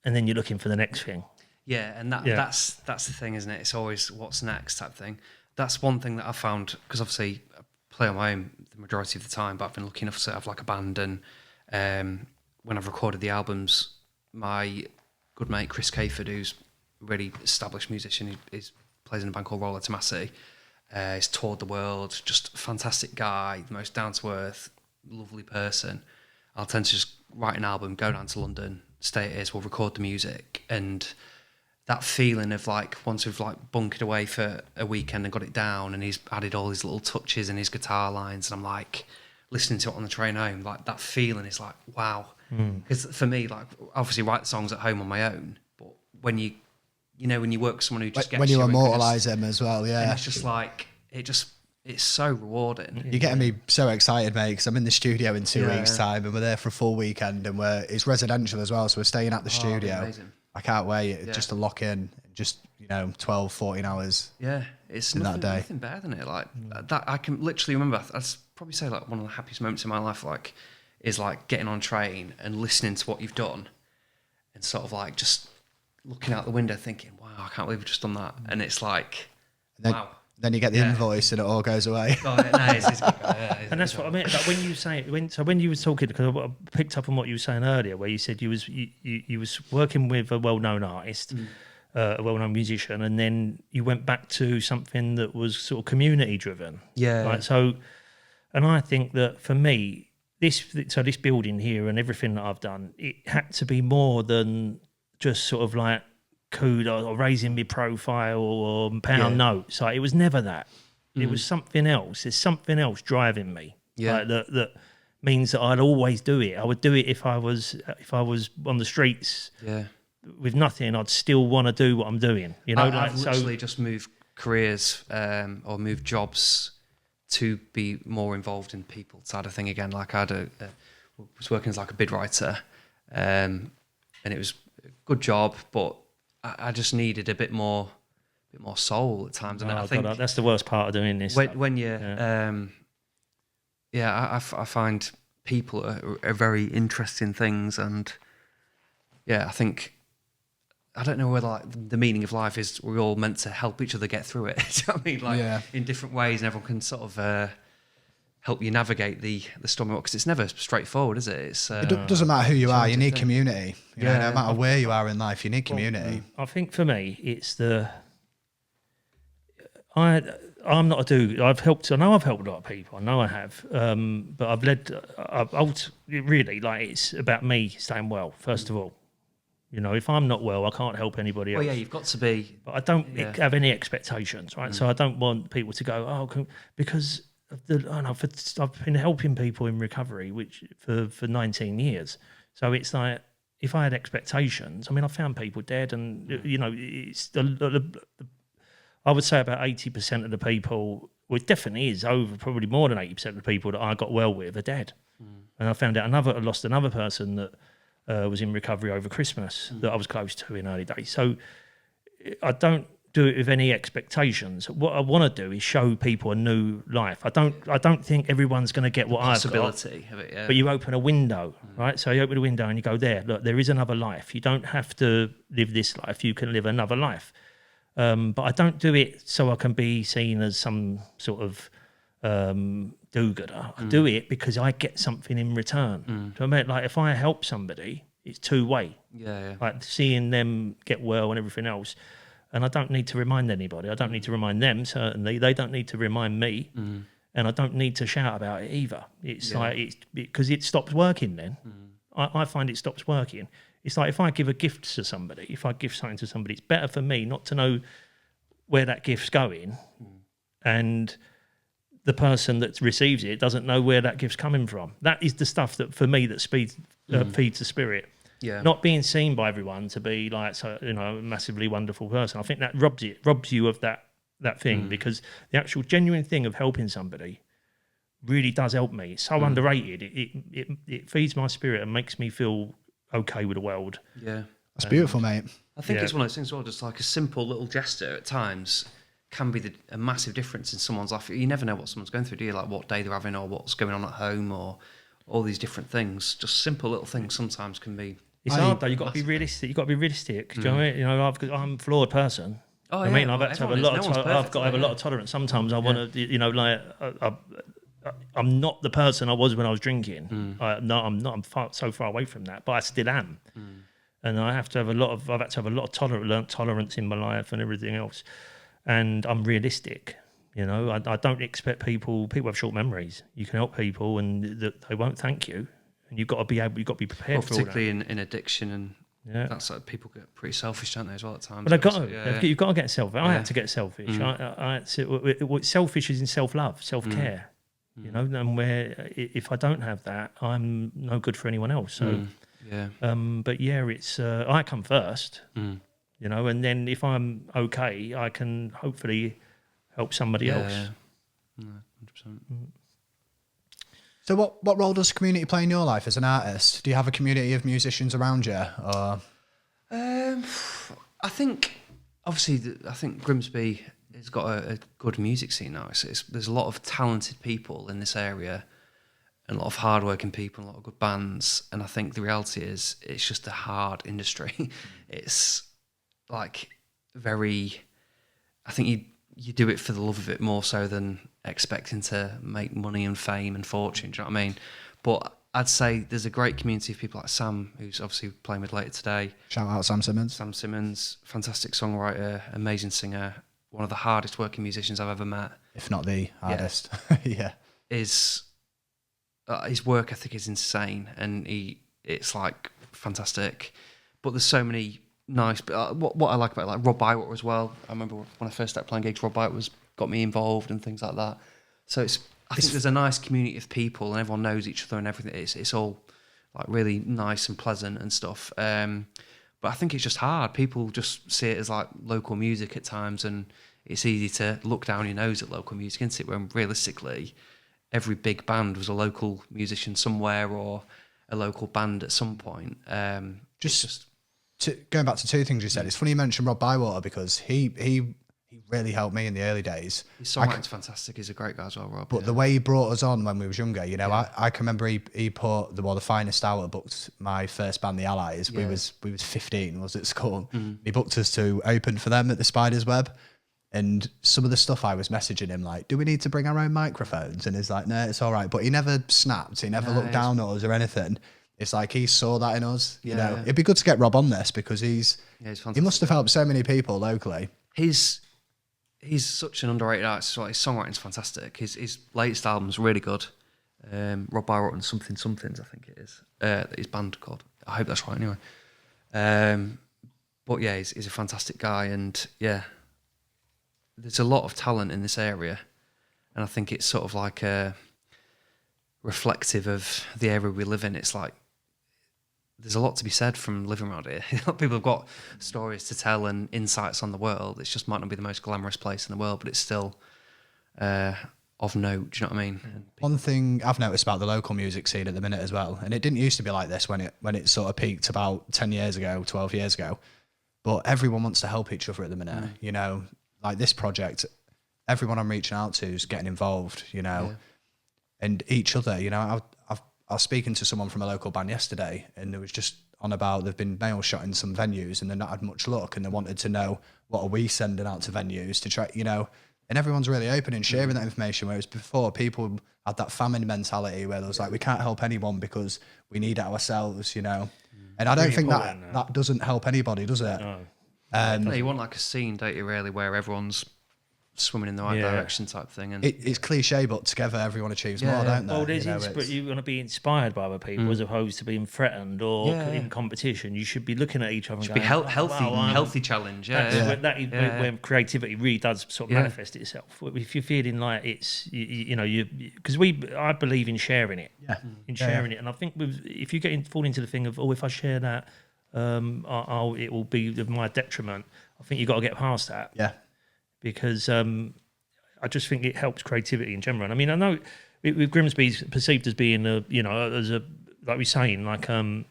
and then you're looking for the next thing. Yeah, and that's the thing, isn't it? It's always what's next type thing. That's one thing that I found, because obviously I play on my own the majority of the time, but I've been lucky enough to have like a band, and when I've recorded the albums, my good mate Chris Caford, who's a really established musician, he plays in a band called Roller Tomasi. He's toured the world, just a fantastic guy, the most down-to-earth, lovely person. I'll tend to just write an album, go down to London, stay at his, we'll record the music, and that feeling of like, once we've like bunkered away for a weekend and got it down, and he's added all his little touches and his guitar lines, and I'm like listening to it on the train home, like that feeling is like, wow. Because for me, like, obviously write songs at home on my own, but when you work with someone who just gets when you and immortalise them as well, and yeah, it's just like, it's so rewarding. You're getting me so excited, mate, because I'm in the studio in 2 weeks' time, and we're there for a full weekend, and it's residential as well, so we're staying at the studio. Amazing. I can't wait just to lock in, just 12, 14 hours. Yeah, it's nothing better than it. Like that, I can literally remember. I'd probably say like one of the happiest moments in my life, like, is like getting on a train and listening to what you've done, and sort of like just looking out the window, thinking, "Wow, I can't believe we've just done that." And it's like, wow. Then you get the invoice and it all goes away. And that's what I mean. Like when you say when you were talking, because I picked up on what you were saying earlier, where you said you was working with a well-known artist, a well-known musician, and then you went back to something that was sort of community-driven. Yeah. Right. So, and I think that for me, this building here and everything that I've done, it had to be more than just sort of like kudos or raising my profile or pound notes. Like, it was never that. It was something else. There's something else driving me. Yeah. Like, that means that I'd always do it. I would do it if I was on the streets with nothing. I'd still want to do what I'm doing. I've literally just moved careers or moved jobs to be more involved in people side of thing again. Like I was working as like a bid writer, and it was a good job, but I just needed a bit more soul at times. And I think that's the worst part of doing this. When you, I find people are very interesting things, and I think, I don't know whether like the meaning of life is we're all meant to help each other get through it. Do you know what I mean? Like in different ways, and everyone can sort of help you navigate the stormy waters, because it's never straightforward, is it? It doesn't matter who you are, you need community. No matter where you are in life, you need community. I think for me, it's I'm not a dude. I know I've helped a lot of people. I know I have. But really, like, it's about me staying well, first of all. If I'm not well, I can't help anybody else. Well, yeah, you've got to be. But I don't have any expectations, right? So I don't want people to go, because I've been helping people in recovery, which for 19 years. So it's like, if I had expectations, I mean, I found people dead, and it's I would say about 80% of the people, well, it definitely is over, probably more than 80% of the people that I got well with are dead. And I found out I lost another person that was in recovery over Christmas that I was close to in early days. So I don't do it with any expectations. What I want to do is show people a new life. I don't think everyone's going to get what I've got. Possibility of it, yeah. But you open a window, right? So you open a window and you go, look, there is another life. You don't have to live this life. You can live another life. But I don't do it so I can be seen as some sort of do-gooder. I do it because I get something in return. So I mean, like, if I help somebody, it's two-way. Yeah. Like seeing them get well and everything else. And I don't need to remind anybody. I don't need to remind them, certainly. They don't need to remind me. And I don't need to shout about it either. It's because it stops working then. I find it stops working. It's like, if I give a gift to somebody, if I give something to somebody, it's better for me not to know where that gift's going, and the person that receives it doesn't know where that gift's coming from. That is the stuff that, for me, that feeds the spirit. Yeah. Not being seen by everyone to be like, a massively wonderful person. I think that robs you of that thing, because the actual genuine thing of helping somebody really does help me. It's so underrated. It feeds my spirit and makes me feel okay with the world. Yeah. That's beautiful, mate. I think it's one of those things as well, just like a simple little gesture at times can be a massive difference in someone's life. You never know what someone's going through, do you? Like what day they're having, or what's going on at home, or all these different things. Just simple little things sometimes can be. It's hard though. You've got to be realistic. You've got to be realistic. Do you know what I mean? I'm a flawed person. Oh, I mean, I've had to have a lot of. I've got to have a lot of tolerance. Sometimes I want to, I'm not the person I was when I was drinking. No, I'm not. I'm so far away from that, but I still am. and I've had to have a lot of tolerance in my life and everything else. And I'm realistic, you know. I don't expect people have short memories. You can help people, and they won't thank you. And you've got to be prepared for all that. Particularly in addiction, and that's like people get pretty selfish, don't they, as well at times? But you've got to get selfish. I had to get selfish. I had to. Selfish is in self-love, self-care. You know, and where if I don't have that, I'm no good for anyone else. So, but it's I come first. You know, and then if I'm okay, I can hopefully help somebody else. Yeah. No, 100%. So what role does community play in your life as an artist? Do you have a community of musicians around you? Or I think, obviously, Grimsby has got a good music scene now. There's a lot of talented people in this area and a lot of hardworking people and a lot of good bands. And I think the reality is it's just a hard industry. It's like I think you do it for the love of it more so than expecting to make money and fame and fortune, do you know what I mean? But I'd say there's a great community of people like Sam, who's obviously playing with later today. Shout out Sam Simmons. Sam Simmons, fantastic songwriter, amazing singer, one of the hardest working musicians I've ever met. If not the hardest. Yeah. His work ethic is insane, and it's like fantastic. But there's so many nice. What I like about it, like Rob Bywater as well. I remember when I first started playing gigs, Rob Bywater got me involved and things like that. So I think there's a nice community of people, and everyone knows each other and everything. It's all like really nice and pleasant and stuff. But I think it's just hard. People just see it as like local music at times, and it's easy to look down your nose at local music, isn't it? When realistically, every big band was a local musician somewhere or a local band at some point. Going back to two things you said, it's funny you mentioned Rob Bywater because he really helped me in the early days. His songwriting's fantastic. He's a great guy as well, Rob. But the way he brought us on when we was younger, you know, I can remember he put the Finest Hour booked my first band, the Allies. We was 15, was at school. He booked us to open for them at the Spider's Web. And some of the stuff I was messaging him, like, do we need to bring our own microphones? And he's like, no, it's all right. But he never snapped. He never looked down at us or anything. It's like he saw that in us. You know, it'd be good to get Rob on this because he must have helped so many people locally. He's such an underrated artist. Like, his songwriting's fantastic. His latest album's really good. Rob Bywater and Somethings, I think it is. His band called. I hope that's right anyway. But yeah, he's a fantastic guy, and yeah, there's a lot of talent in this area, and I think it's sort of like reflective of the area we live in. It's like there's a lot to be said from living around here. People have got stories to tell and insights on the world. It just might not be the most glamorous place in the world, but it's still of note. Do you know what I mean? One thing I've noticed about the local music scene at the minute as well, and it didn't used to be like this when it sort of peaked about 10 years ago, 12 years ago, but everyone wants to help each other at the minute. You know, like this project, everyone I'm reaching out to is getting involved, you know, and each other, you know. I was speaking to someone from a local band yesterday, and it was just on about they've been mail shot in some venues and they've not had much luck, and they wanted to know what are we sending out to venues to try, you know, and everyone's really open and sharing that information, whereas before people had that famine mentality where there was like, we can't help anyone because we need it ourselves, you know. And I don't think that doesn't help anybody, does it? No. You want like a scene, don't you, really, where everyone's swimming in the right direction type thing. And it's cliche, but together everyone achieves more, don't they? Well, you want to be inspired by other people as opposed to being threatened or in competition. You should be looking at each other. Should and going, be healthy challenge. When creativity really does sort of manifest itself. If you're feeling like it's because I believe in sharing it, it, and I think if you fall into the thing of if I share that, it will be of my detriment. I think you've got to get past that. Yeah. Because I just think it helps creativity in general. I mean, I know with Grimsby's perceived as being like we're saying, like an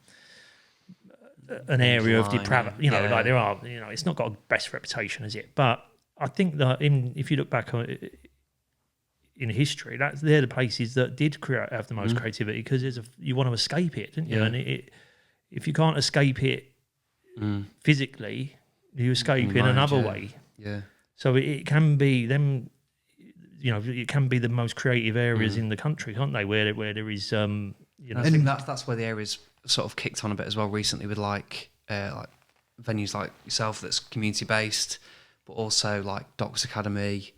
area of depravity. Like there are, it's not got a best reputation, is it? But I think that if you look back in history, they're the places that did have the most creativity because you want to escape it, didn't you? And if you can't escape it physically, you escape in another way. Yeah. So it can be them, it can be the most creative areas in the country, can't they? Where there is, I think that's where the area's sort of kicked on a bit as well recently with like like venues like yourself that's community based, but also like Docks Academy,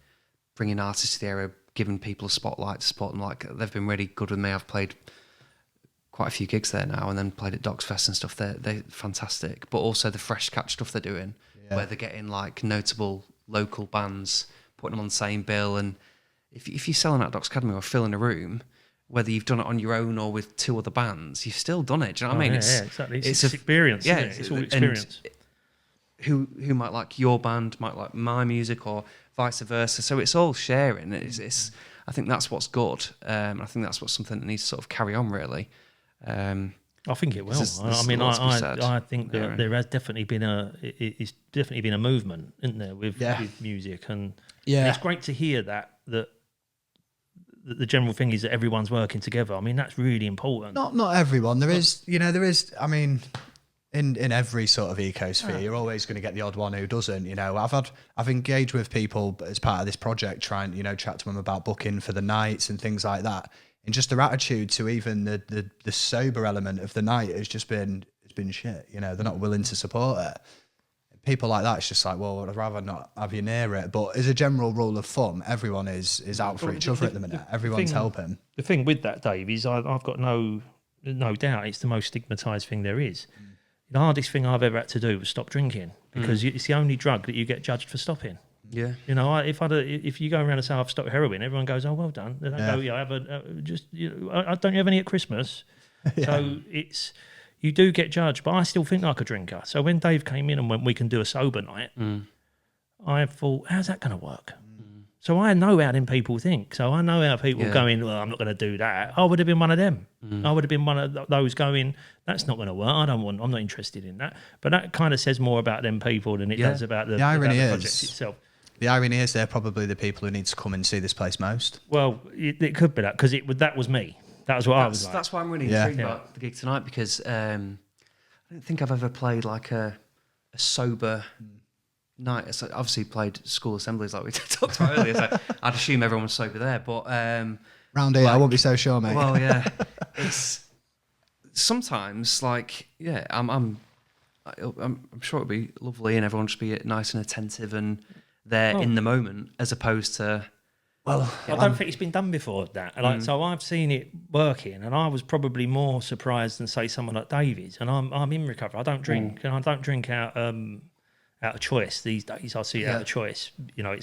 bringing artists to the area, giving people a spotlight to support them. Like they've been really good with me. I've played quite a few gigs there now, and then played at Docks Fest and stuff. They're fantastic. But also the fresh catch stuff they're doing, where they're getting like notable local bands, putting them on the same bill. And if you're selling out Docks Academy or filling a room, whether you've done it on your own or with 2 other bands, you've still done it. Do you know what I mean? Yeah, exactly. It's experience. Yeah, Isn't it? It's all experience. Who might like your band might like my music, or vice versa. So it's all sharing. It's I think that's what's good. I think that's what's something that needs to sort of carry on, really. I think it will. There's I mean, lots to be said. I think that there has definitely been it's definitely been a movement, isn't there, with music, and it's great to hear that the general thing is that everyone's working together. I mean, that's really important. Not everyone. There is. I mean, in every sort of ecosphere, you're always going to get the odd one who doesn't. You know, I've engaged with people as part of this project, trying chat to them about booking for the nights and things like that. And just their attitude to even the sober element of the night has just been shit. You know, they're not willing to support it. People like that, it's just like, well, I'd rather not have you near it. But as a general rule of thumb, everyone is out for each other at the minute. Everyone's helping. The thing with that, Dave, is I've got no doubt it's the most stigmatised thing there is. The hardest thing I've ever had to do was stop drinking, because it's the only drug that you get judged for stopping. Yeah, you know, if you go around and say I've stopped heroin, everyone goes, "Oh, well done." They don't go, "Yeah, I have don't you have any at Christmas?" So you do get judged, but I still think like a drinker. So when Dave came in and went, "We can do a sober night," I thought, "How's that going to work?" So I know how them people think. So I know how people going, "Well, I'm not going to do that." I would have been one of them. I would have been one of those going, "That's not going to work. I'm not interested in that." But that kind of says more about them people than it does about the project itself. The irony is they're probably the people who need to come and see this place most. Well, it could be that, because that was me. That was what I was like. That's why I'm really intrigued about the gig tonight, because I don't think I've ever played like a sober night. So obviously played school assemblies like we talked about earlier, so I'd assume everyone's sober there. But round here, I won't be so sure, mate. Well, yeah, it's sometimes like I'm sure it'd be lovely and everyone just be nice and attentive and there in the moment, as opposed to. Well, I don't think it's been done before that. So I've seen it working, and I was probably more surprised than say someone like Davies. And I'm in recovery. I don't drink, and I don't drink out of choice these days. I see it out of choice. You know,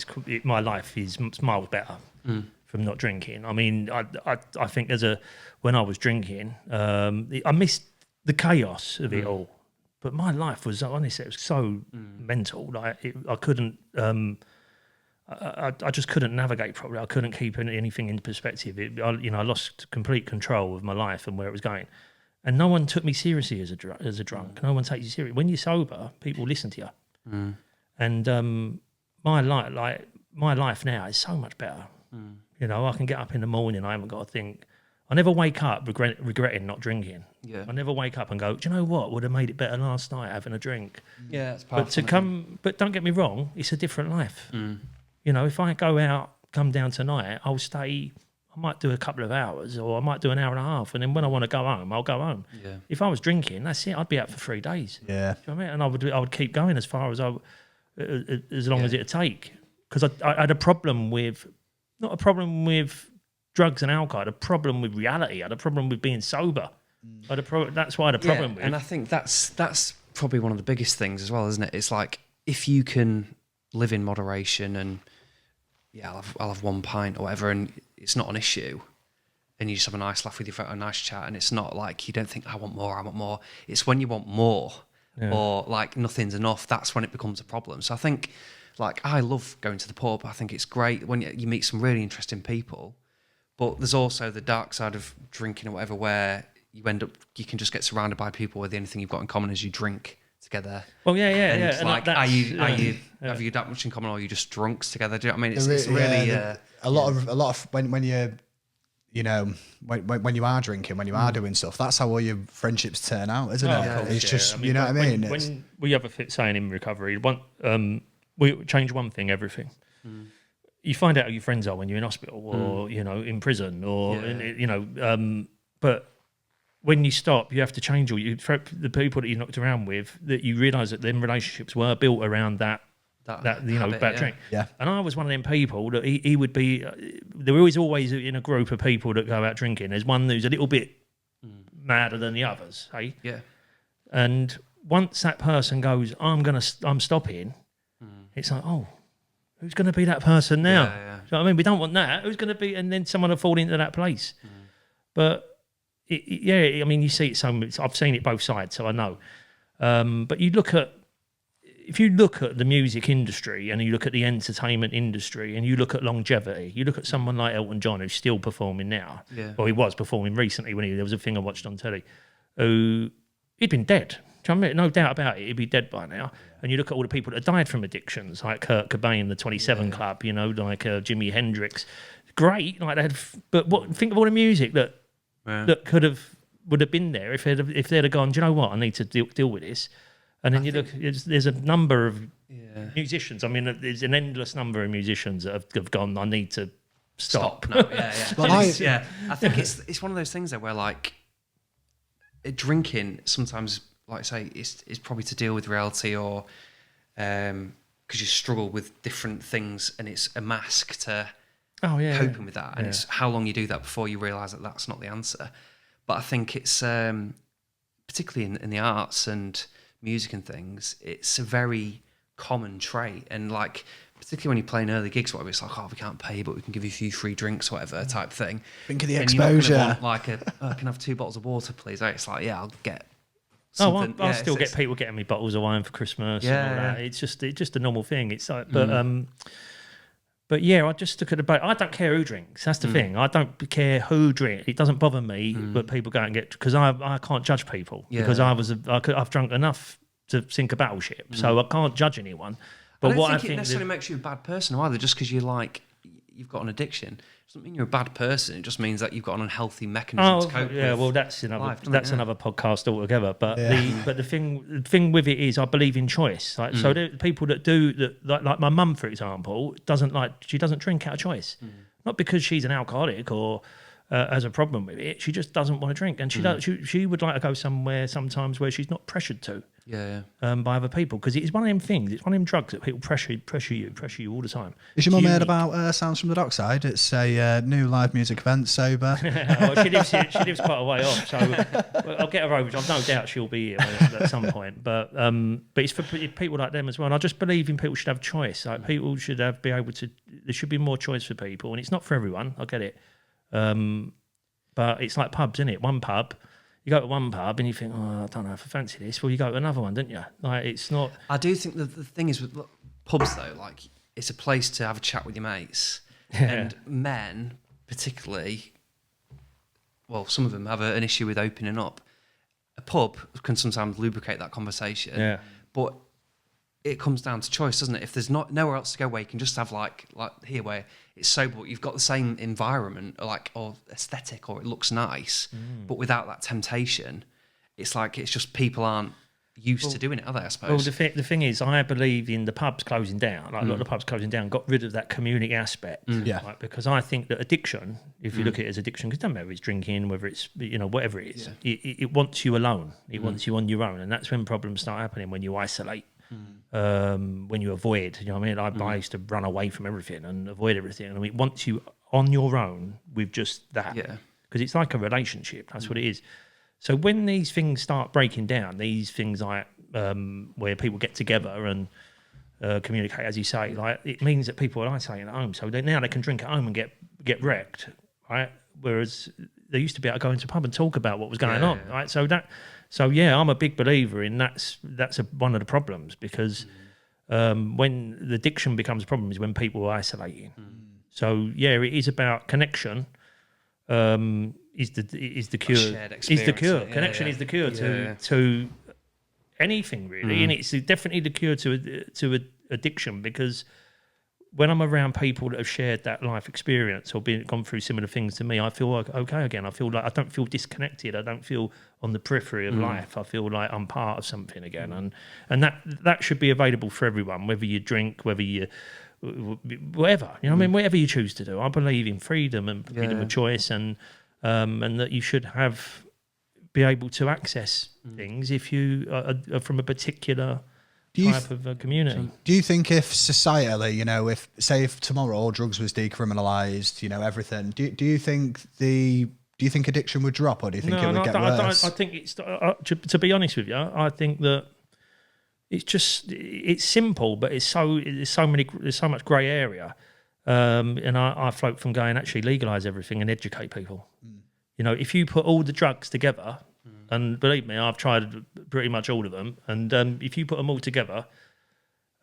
my life is miles better from not drinking. I mean, I think when I was drinking, I missed the chaos of it all. But my life was, honestly, it was so mental. Like I couldn't. I just couldn't navigate properly. I couldn't keep anything in perspective. I lost complete control of my life and where it was going. And no one took me seriously as a drunk. No one takes you seriously. When you're sober, people listen to you. And my life now is so much better. You know, I can get up in the morning. I haven't got to think. I never wake up regretting not drinking. Yeah. I never wake up and go, do you know what? Would have made it better last night having a drink. Yeah, that's powerful. But don't get me wrong, it's a different life. You know, if I come down tonight, I'll stay. I might do a couple of hours, or I might do an hour and a half, and then when I want to go home, I'll go home. Yeah. If I was drinking, that's it. I'd be out for 3 days. Yeah. Do you know what I mean? And I would keep going as far as long as it'd take, because I had a problem with, not a problem with drugs and alcohol. I had a problem with reality. I had a problem with being sober. That's what I had a problem with. And I think that's probably one of the biggest things as well, isn't it? It's like, if you can live in moderation and I'll have 1 pint or whatever, and it's not an issue, and you just have a nice laugh with your friend, a nice chat, and it's not like you don't think I want more. It's when you want more or like nothing's enough, that's when it becomes a problem. So I think, like, I love going to the pub. I think it's great when you meet some really interesting people, but there's also the dark side of drinking or whatever, where you can just get surrounded by people where the only thing you've got in common is you drink together. Well, and it's like, have you that much in common, or are you just drunks together? Do you know what I mean? It's really a lot of when you're, you know, when you are drinking, when you are doing stuff, that's how all your friendships turn out, isn't it? It's just, I mean, you know what I mean? When we have a saying in recovery, we change one thing, everything. You find out who your friends are when you're in hospital, or you know, in prison, or you know, but when you stop, you have to change all the people that you knocked around with. That you realise that them relationships were built around that habit, bad drink. Yeah. And I was one of them people that he would be. There was always in a group of people that go out drinking. There's one who's a little bit madder than the others, hey? Yeah. And once that person goes, I'm stopping. It's like, oh, who's going to be that person now? Yeah. Do you know what I mean? We don't want that. Who's going to be? And then someone will fall into that place. But I mean, you see it so much. I've seen it both sides, so I know. But if you look at the music industry and you look at the entertainment industry and you look at longevity, you look at someone like Elton John who's still performing now. Yeah. Well, he was performing recently there was a thing I watched on telly. He'd been dead. Do you know what I mean? No doubt about it, he'd be dead by now. And you look at all the people that died from addictions, like Kurt Cobain, the 27 Club, like Jimi Hendrix. Great, like think of all the music that would have been there if they'd have gone, do you know what, I need to deal with this. And then there's a number of musicians. I mean, there's an endless number of musicians that have gone, I need to stop. No, yeah. Well, I think it's one of those things there where like drinking sometimes, like I say, is probably to deal with reality or because you struggle with different things and it's a mask to coping with that. And it's how long you do that before you realise that that's not the answer. But I think it's particularly in the arts and music and things, it's a very common trait. And like, particularly when you're playing early gigs, whatever, it's like, oh, we can't pay, but we can give you a few free drinks, whatever type thing. Think of the and exposure. You're not gonna want, like, can I have 2 bottles of water, please? It's like, yeah, I'll get something. I'll still get people getting me bottles of wine for Christmas and all that. It's just a normal thing. It's like, but yeah, I just look at the boat. I don't care who drinks. That's the thing. I don't care who drinks. It doesn't bother me, but people go out and get, because I can't judge people because I've drunk enough to sink a battleship, so I can't judge anyone. But I don't think it necessarily makes you a bad person either, just because you've got an addiction. It doesn't mean you're a bad person. It just means that you've got an unhealthy mechanism to cope with. Yeah, well, that's another podcast altogether. But the thing with it is, I believe in choice. Like so, the people that do that, like my mum, for example, she doesn't drink out of choice, not because she's an alcoholic or has a problem with it. She just doesn't want to drink, and she would like to go somewhere sometimes where she's not pressured to. By other people, because it's one of them things. It's one of them drugs that people pressure you all the time. Is your mum heard about Sounds from the Dockside? It's a new live music event, sober. Well, she lives quite a way off, so I'll get her over. I've no doubt she'll be here at some point. But it's for people like them as well. And I just believe in people should have choice. Like people should be able to. There should be more choice for people, and it's not for everyone. I get it, but it's like pubs, isn't it? One pub. You go to one pub and you think, oh, I don't know if I fancy this. Well, you go to another one, don't you? Like, it's not... I do think the thing is with pubs, though, like, it's a place to have a chat with your mates. Yeah. And men, particularly, well, some of them have an issue with opening up. A pub can sometimes lubricate that conversation. But it comes down to choice, doesn't it? If there's nowhere else to go where you can just have, like here, where it's sober, you've got the same environment, or aesthetic, or it looks nice, but without that temptation, it's like it's just people aren't used to doing it, are they, I suppose? Well, the thing is, I believe in the pubs closing down. Like a lot of the pubs closing down, got rid of that community aspect. Right? Because I think that addiction, if you look at it as addiction, because it doesn't matter if it's drinking, whether it's whatever it is, it wants you alone. It wants you on your own, and that's when problems start happening, when you isolate. When you avoid, you know what I mean? I used to run away from everything and avoid everything. And I mean, once you on your own with just that, because it's like a relationship. That's what it is. So when these things start breaking down, these things like where people get together and communicate, as you say, like it means that people are isolating at home. So now they can drink at home and get wrecked, right? Whereas they used to be able to go into a pub and talk about what was going on, right? So I'm a big believer in that's one of the problems, because when the addiction becomes a problem is when people are isolating. So it is about connection. Is the cure? Is the cure? Connection is the cure to anything really, and it's definitely the cure to addiction, because when I'm around people that have shared that life experience or gone through similar things to me, I feel like okay again. I feel like I don't feel disconnected. I don't feel on the periphery of life. I feel like I'm part of something again, and that should be available for everyone, whether you drink, whether you whatever, you know what I mean, whatever you choose to do. I believe in freedom and freedom of choice, and that you should be able to access things if you are from a particular type of community. Do you think if societally, you know, if tomorrow all drugs was decriminalised, you know, everything, do you think addiction would drop, or do you think it would get worse? I think it's to be honest with you, I think that it's simple, but there's so much grey area, and I float from going actually legalise everything and educate people. You know, if you put all the drugs together. And believe me, I've tried pretty much all of them. And if you put them all together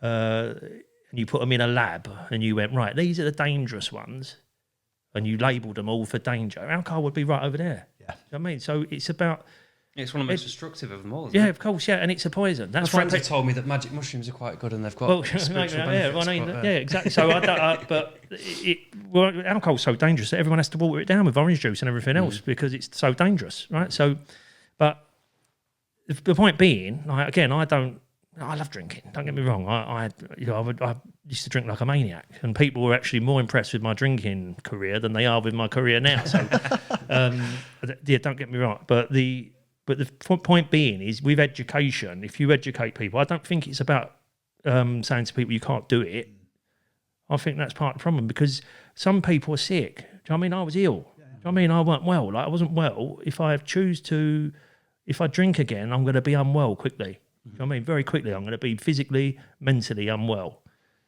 and you put them in a lab and you went, right, these are the dangerous ones, and you labelled them all for danger, alcohol would be right over there. Yeah. You know what I mean? So it's about... It's one of the most destructive of them all, isn't it? Yeah, of course, yeah, and it's a poison. That's My friends have told me that magic mushrooms are quite good and they've got spiritual benefits. Yeah, exactly. So alcohol's so dangerous that everyone has to water it down with orange juice and everything else because it's so dangerous, right? So... But the point being, like, again, I love drinking. Don't get me wrong. I used to drink like a maniac, and people were actually more impressed with my drinking career than they are with my career now. So, yeah, don't get me wrong. But the point being is, with education, if you educate people, I don't think it's about saying to people you can't do it. I think that's part of the problem, because some people are sick. Do you know what I mean? I was ill. I mean, I weren't well. Like, I wasn't well. If I drink again, I'm going to be unwell quickly. You know what I mean? Very quickly, I'm going to be physically, mentally unwell.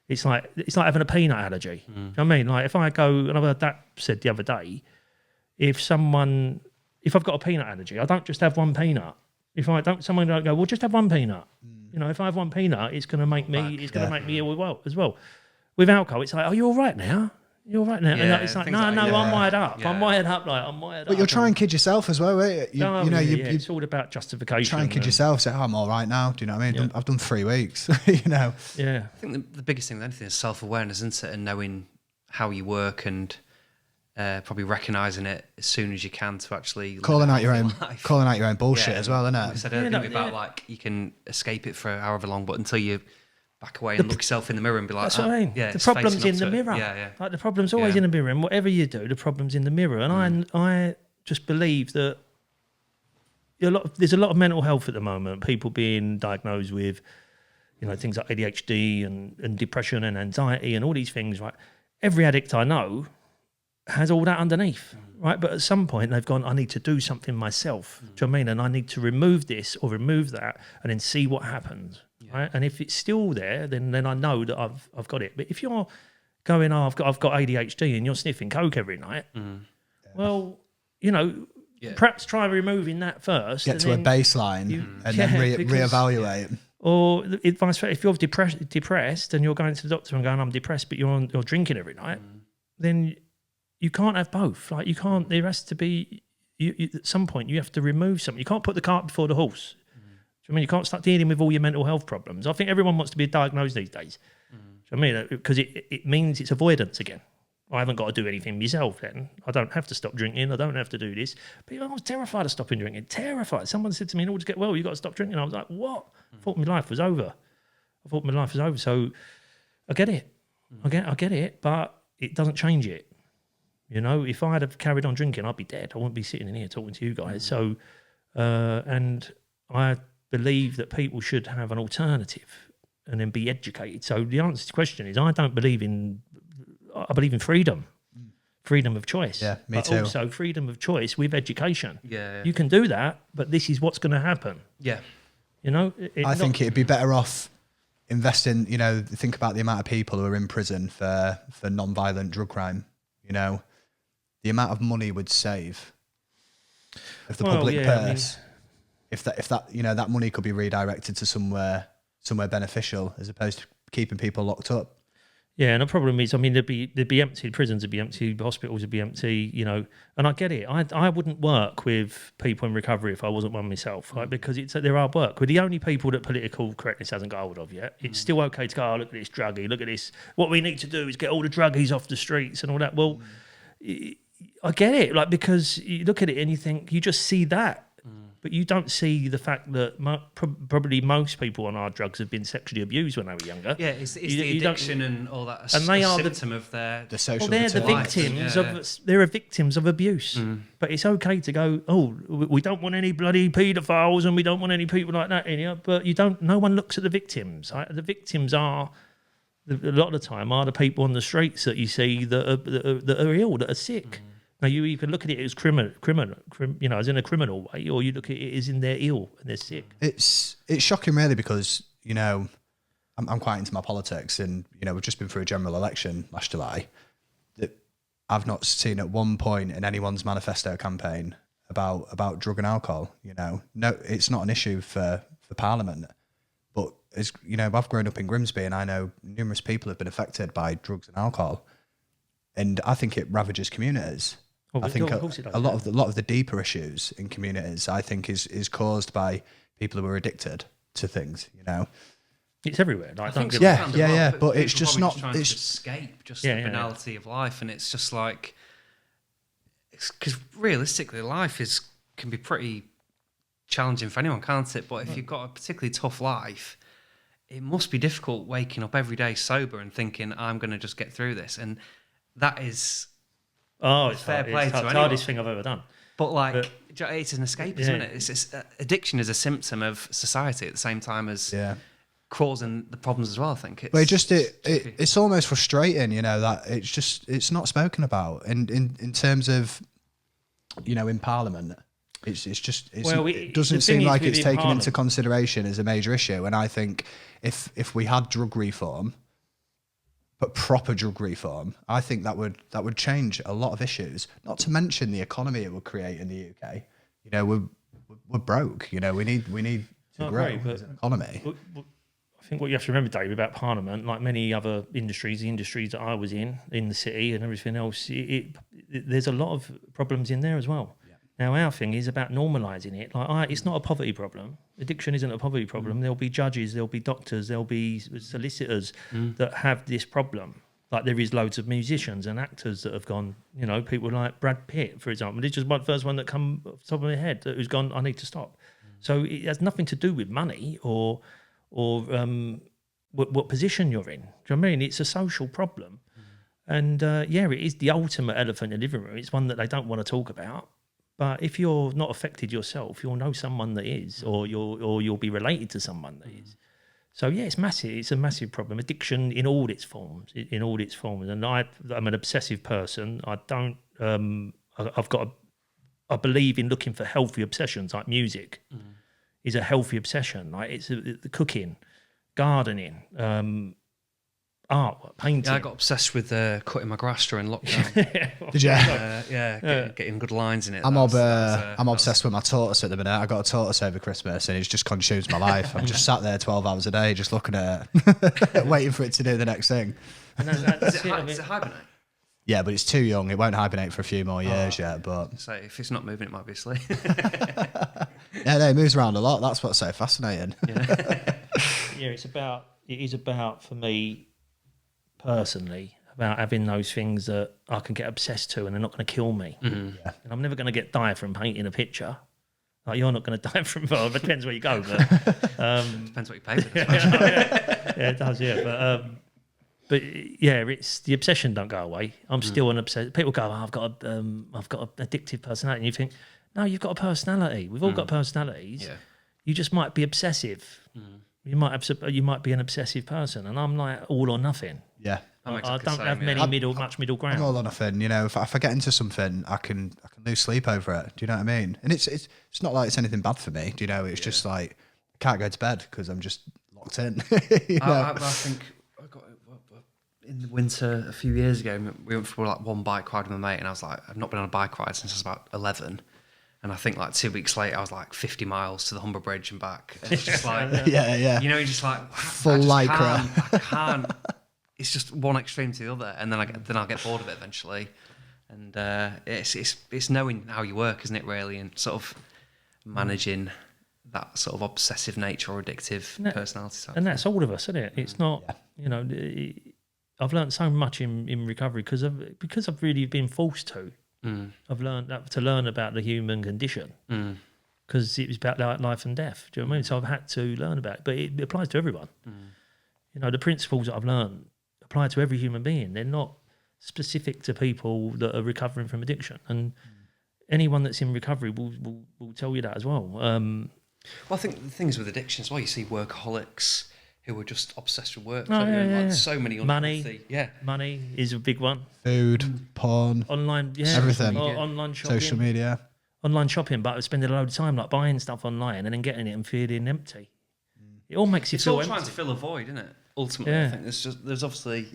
It's like having a peanut allergy. You know what I mean? Like, if I go, and I've heard that said the other day, if I've got a peanut allergy, I don't just have one peanut. Someone don't go, well, just have one peanut. You know, if I have one peanut, it's going to make me ill as well. With alcohol, it's like, oh, you're all right now? You're right now. Yeah, and it's like, I'm wired up. Yeah. I'm wired up. But you'll try and kid yourself as well, right? It's all about justification. Try and kid yourself. Say, I'm all right now. Do you know what I mean? Yeah. I've done 3 weeks, you know? Yeah. I think the biggest thing with anything is self-awareness, isn't it? And knowing how you work and probably recognising it as soon as you can to actually... Calling out your own bullshit as well, isn't it? Like I said earlier about like, you can escape it for however long, but until you... back away and look yourself in the mirror and be like, that's what I mean. Yeah, the problem's in the mirror. Yeah. Like, the problem's always in the mirror, and whatever you do, the problem's in the mirror. And I just believe that there's a lot of mental health at the moment. People being diagnosed with, you know, things like ADHD and depression and anxiety and all these things. Right, every addict I know has all that underneath. Right, but at some point they've gone, I need to do something myself. Do you know what I mean? And I need to remove this or remove that, and then see what happens. Right? And if it's still there, then I know that I've got it. But if you're going, I've got ADHD, and you're sniffing coke every night, well, you know, perhaps try removing that first. Get to a baseline and then reevaluate. Or vice versa, if you're depressed and you're going to the doctor and going, I'm depressed, but you're drinking every night, then you can't have both. Like, you can't. There has to be. At some point, you have to remove something. You can't put the cart before the horse. I mean, you can't start dealing with all your mental health problems. I think everyone wants to be diagnosed these days. I mean, because it means it's avoidance again. I haven't got to do anything myself then. I don't have to stop drinking. I don't have to do this. But I was terrified of stopping drinking. Terrified. Someone said to me, in order to get well, you've got to stop drinking. I was like, what? I thought my life was over. So I get it. I get it, but it doesn't change it. You know, if I had have carried on drinking, I'd be dead. I wouldn't be sitting in here talking to you guys. So, and I believe that people should have an alternative and then be educated. So the answer to the question is, I believe in freedom of choice. Yeah, me but too. Also freedom of choice with education. Yeah. You can do that, but this is what's going to happen. Yeah. You know? I think it'd be better off investing, you know, think about the amount of people who are in prison for non-violent drug crime, you know, the amount of money would save if the public purse... If that you know, that money could be redirected to somewhere beneficial as opposed to keeping people locked up. Yeah, and the problem is, I mean, there'd be empty, prisons would be empty, hospitals would be empty, you know, and I get it. I wouldn't work with people in recovery if I wasn't one myself, right? Because they're hard work. We're the only people that political correctness hasn't got hold of yet. It's still okay to go, oh, look at this druggie, look at this. What we need to do is get all the druggies off the streets and all that. Well, I get it, like, because you look at it and you think, you just see that. But you don't see the fact that probably most people on our drugs have been sexually abused when they were younger. Yeah, it's the addiction and all that. And they are symptom of their social. Well, they're the victims they're victims of abuse. But it's okay to go, oh, we don't want any bloody paedophiles and we don't want any people like that in here. But no one looks at the victims. Right? The victims are, a lot of the time, are the people on the streets that you see that are ill, that are sick. Now, you can look at it as criminal, as in a criminal way, or you look at it as in they're ill and they're sick. It's shocking, really, because, I'm quite into my politics, and, we've just been through a general election last July. That I've not seen at one point in anyone's manifesto campaign about drug and alcohol. No, it's not an issue for Parliament. But, I've grown up in Grimsby, and I know numerous people have been affected by drugs and alcohol. And I think it ravages communities. I think a lot of the deeper issues in communities, I think, is caused by people who are addicted to things. It's everywhere. Like, but it's just not trying to escape the banality of life, and it's just like, because realistically, life can be pretty challenging for anyone, can't it? But if you've got a particularly tough life, it must be difficult waking up every day sober and thinking, I'm going to just get through this, and that is. Oh, it's fair play to anyone. the hardest thing I've ever done. But it's an escape, isn't it? It's addiction is a symptom of society at the same time as causing the problems as well. I think. It's almost frustrating, that it's not spoken about, and in terms of, in Parliament, it doesn't seem like it's taken into consideration as a major issue. And I think if we had drug reform. But proper drug reform, I think that would change a lot of issues. Not to mention the economy it would create in the UK. We're broke. We need to grow as an economy. I think what you have to remember, Dave, about Parliament, like many other industries, the industries that I was in the city and everything else, there's a lot of problems in there as well. Now, our thing is about normalising it. It's not a poverty problem. Addiction isn't a poverty problem. There'll be judges, there'll be doctors, there'll be solicitors that have this problem. Like there is loads of musicians and actors that have gone, people like Brad Pitt, for example. This is my first one that come off the top of my head who's gone, I need to stop. So it has nothing to do with money or what position you're in. Do you know what I mean? It's a social problem. And it is the ultimate elephant in the living room. It's one that they don't want to talk about. But if you're not affected yourself, you'll know someone that is, or you'll be related to someone that is. So it's massive. It's a massive problem. Addiction in all its forms. And I'm an obsessive person. I don't. I believe in looking for healthy obsessions, like music is a healthy obsession. Like it's the cooking, gardening, art, painting. Yeah, I got obsessed with cutting my grass during lockdown. Did you? Getting good lines in it. I'm obsessed with my tortoise at the minute. I got a tortoise over Christmas, and it's just consumes my life. I'm just sat there 12 hours a day, just looking at it, waiting for it to do the next thing. Does it hibernate? Yeah, but it's too young. It won't hibernate for a few more years yet. But so if it's not moving, it might be asleep. It moves around a lot. That's what's so fascinating. It is about for me. Personally, about having those things that I can get obsessed to and they're not going to kill me. And I'm never going to die from painting a picture. Like you're not going to die from, well, it depends where you go. But, depends what you pay for. It does, yeah. But it's the obsession don't go away. I'm still an obsessed. People go, I've got an addictive personality. And you think, no, you've got a personality. We've all got personalities. Yeah. You just might be obsessive. You might be an obsessive person, and I'm like all or nothing. Yeah, I don't have much middle ground. I'm all or nothing. If I get into something, I can lose sleep over it. Do you know what I mean? And it's not like it's anything bad for me. Do you know? It's just like I can't go to bed because I'm just locked in. I think I got in the winter a few years ago. We went for one bike ride with my mate, and I was like, I've not been on a bike ride since I was about 11. And I think 2 weeks later, I was 50 miles to the Humber Bridge and back. And it's just you're just like full lycra. I can't. It's just one extreme to the other, and then I'll get bored of it eventually. And it's knowing how you work, isn't it? Really, and sort of managing that sort of obsessive nature or addictive personality type. And that's all of us, isn't it? It's not. I've learned so much in recovery because I've really been forced to. I've learned to learn about the human condition, because it was about life and death. Do you know what I mean? So I've had to learn about it, but it applies to everyone. You know, the principles that I've learned apply to every human being. They're not specific to people that are recovering from addiction, and anyone that's in recovery will tell you that as well. Well, I think the thing is with addiction as well, you see workaholics who are just obsessed with work. So many money. Yeah, Money is a big one. Food, porn, Online, everything. Online shopping. Social media. Online shopping, but I was spending a load of time like buying stuff online and then getting it and feeling empty. It all makes you feel empty. It's all trying to fill a void, isn't it? Ultimately, I think there's obviously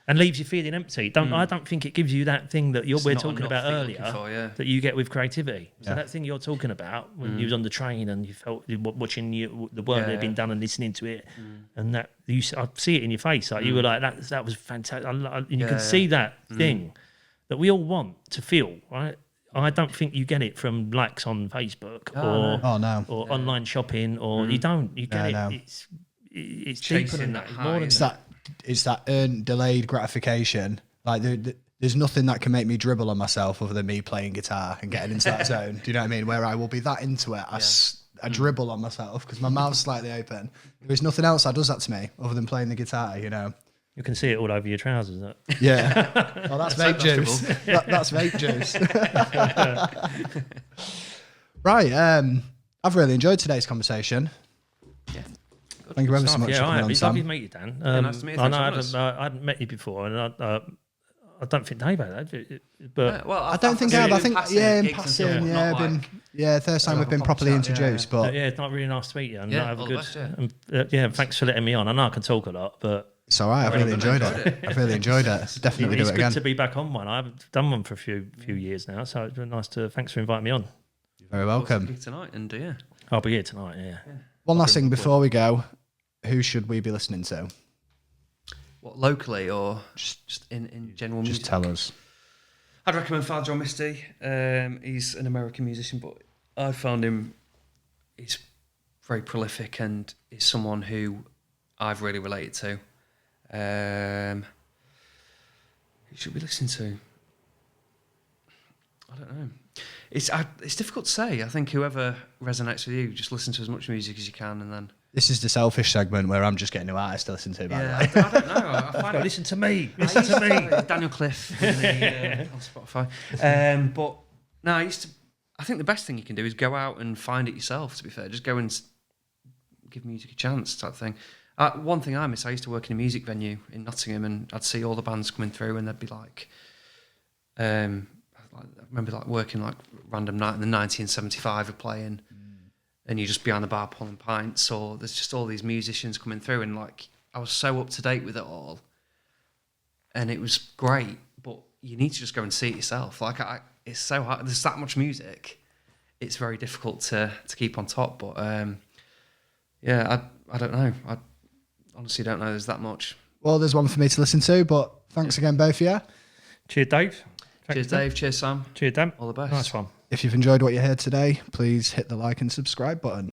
and leaves you feeling empty. I don't think it gives you that thing that we're talking about earlier that you get with creativity. So that thing you're talking about when you was on the train and you felt watching the work that had been done and listening to it, and that I see it in your face. Like you were like that was fantastic, and you can see that thing that we all want to feel, right? I don't think you get it from likes on Facebook or online shopping, or you don't. You get it. No. It's deeper than that. More than that. It's that earned, delayed gratification. Like there's nothing that can make me dribble on myself other than me playing guitar and getting into that zone. Do you know what I mean? Where I will be that into it, I dribble on myself because my mouth's slightly open. There is nothing else that does that to me other than playing the guitar. You know. You can see it all over your trousers. Isn't it? Yeah. Oh, that's vape juice. That's vape juice. Right. I've really enjoyed today's conversation. Yeah. Thank you ever so much for coming on, It's Sam. lovely to meet you, Dan. Nice to meet you. I hadn't met you before, and I don't think Dave had that. But I don't think I have. I think in passing, first time we've been properly introduced. But it's not really nice to meet you. And have a good. Thanks for letting me on. I know I can talk a lot, but it's all right. I've really enjoyed it. I've really enjoyed it. Definitely do it again. It's good to be back on one. I haven't done one for a few years now, so it's been nice to. Thanks for inviting me on. You're very welcome. Tonight, and I'll be here tonight. Yeah. One last thing before we go. Who should we be listening to? What, locally or just in general music? Just tell us. I'd recommend Father John Misty. He's an American musician, but I found him, he's very prolific and is someone who I've really related to. Who should we listen to? I don't know. It's difficult to say. I think whoever resonates with you, just listen to as much music as you can, and then. This is the selfish segment where I'm just getting new artists to listen to. By the way. I don't know. I find listen to me. Listen to me. Daniel Cliffe on Spotify. But no, I think the best thing you can do is go out and find it yourself. To be fair, just go and give music a chance, type thing. One thing I miss, I used to work in a music venue in Nottingham, and I'd see all the bands coming through, and they'd be like, I remember like working like random night in the 1975 of playing. And you're just behind the bar pulling pints, or there's just all these musicians coming through, and like I was so up to date with it all, and it was great. But you need to just go and see it yourself. Like it's so hard. There's that much music. It's very difficult to keep on top. But I don't know. I honestly don't know. There's that much. Well, there's one for me to listen to. But thanks again, both of you. Cheers, Dave. Cheers, Dave. Cheers, Sam. Cheers, Dan. All the best. Nice one. If you've enjoyed what you heard today, please hit the like and subscribe button.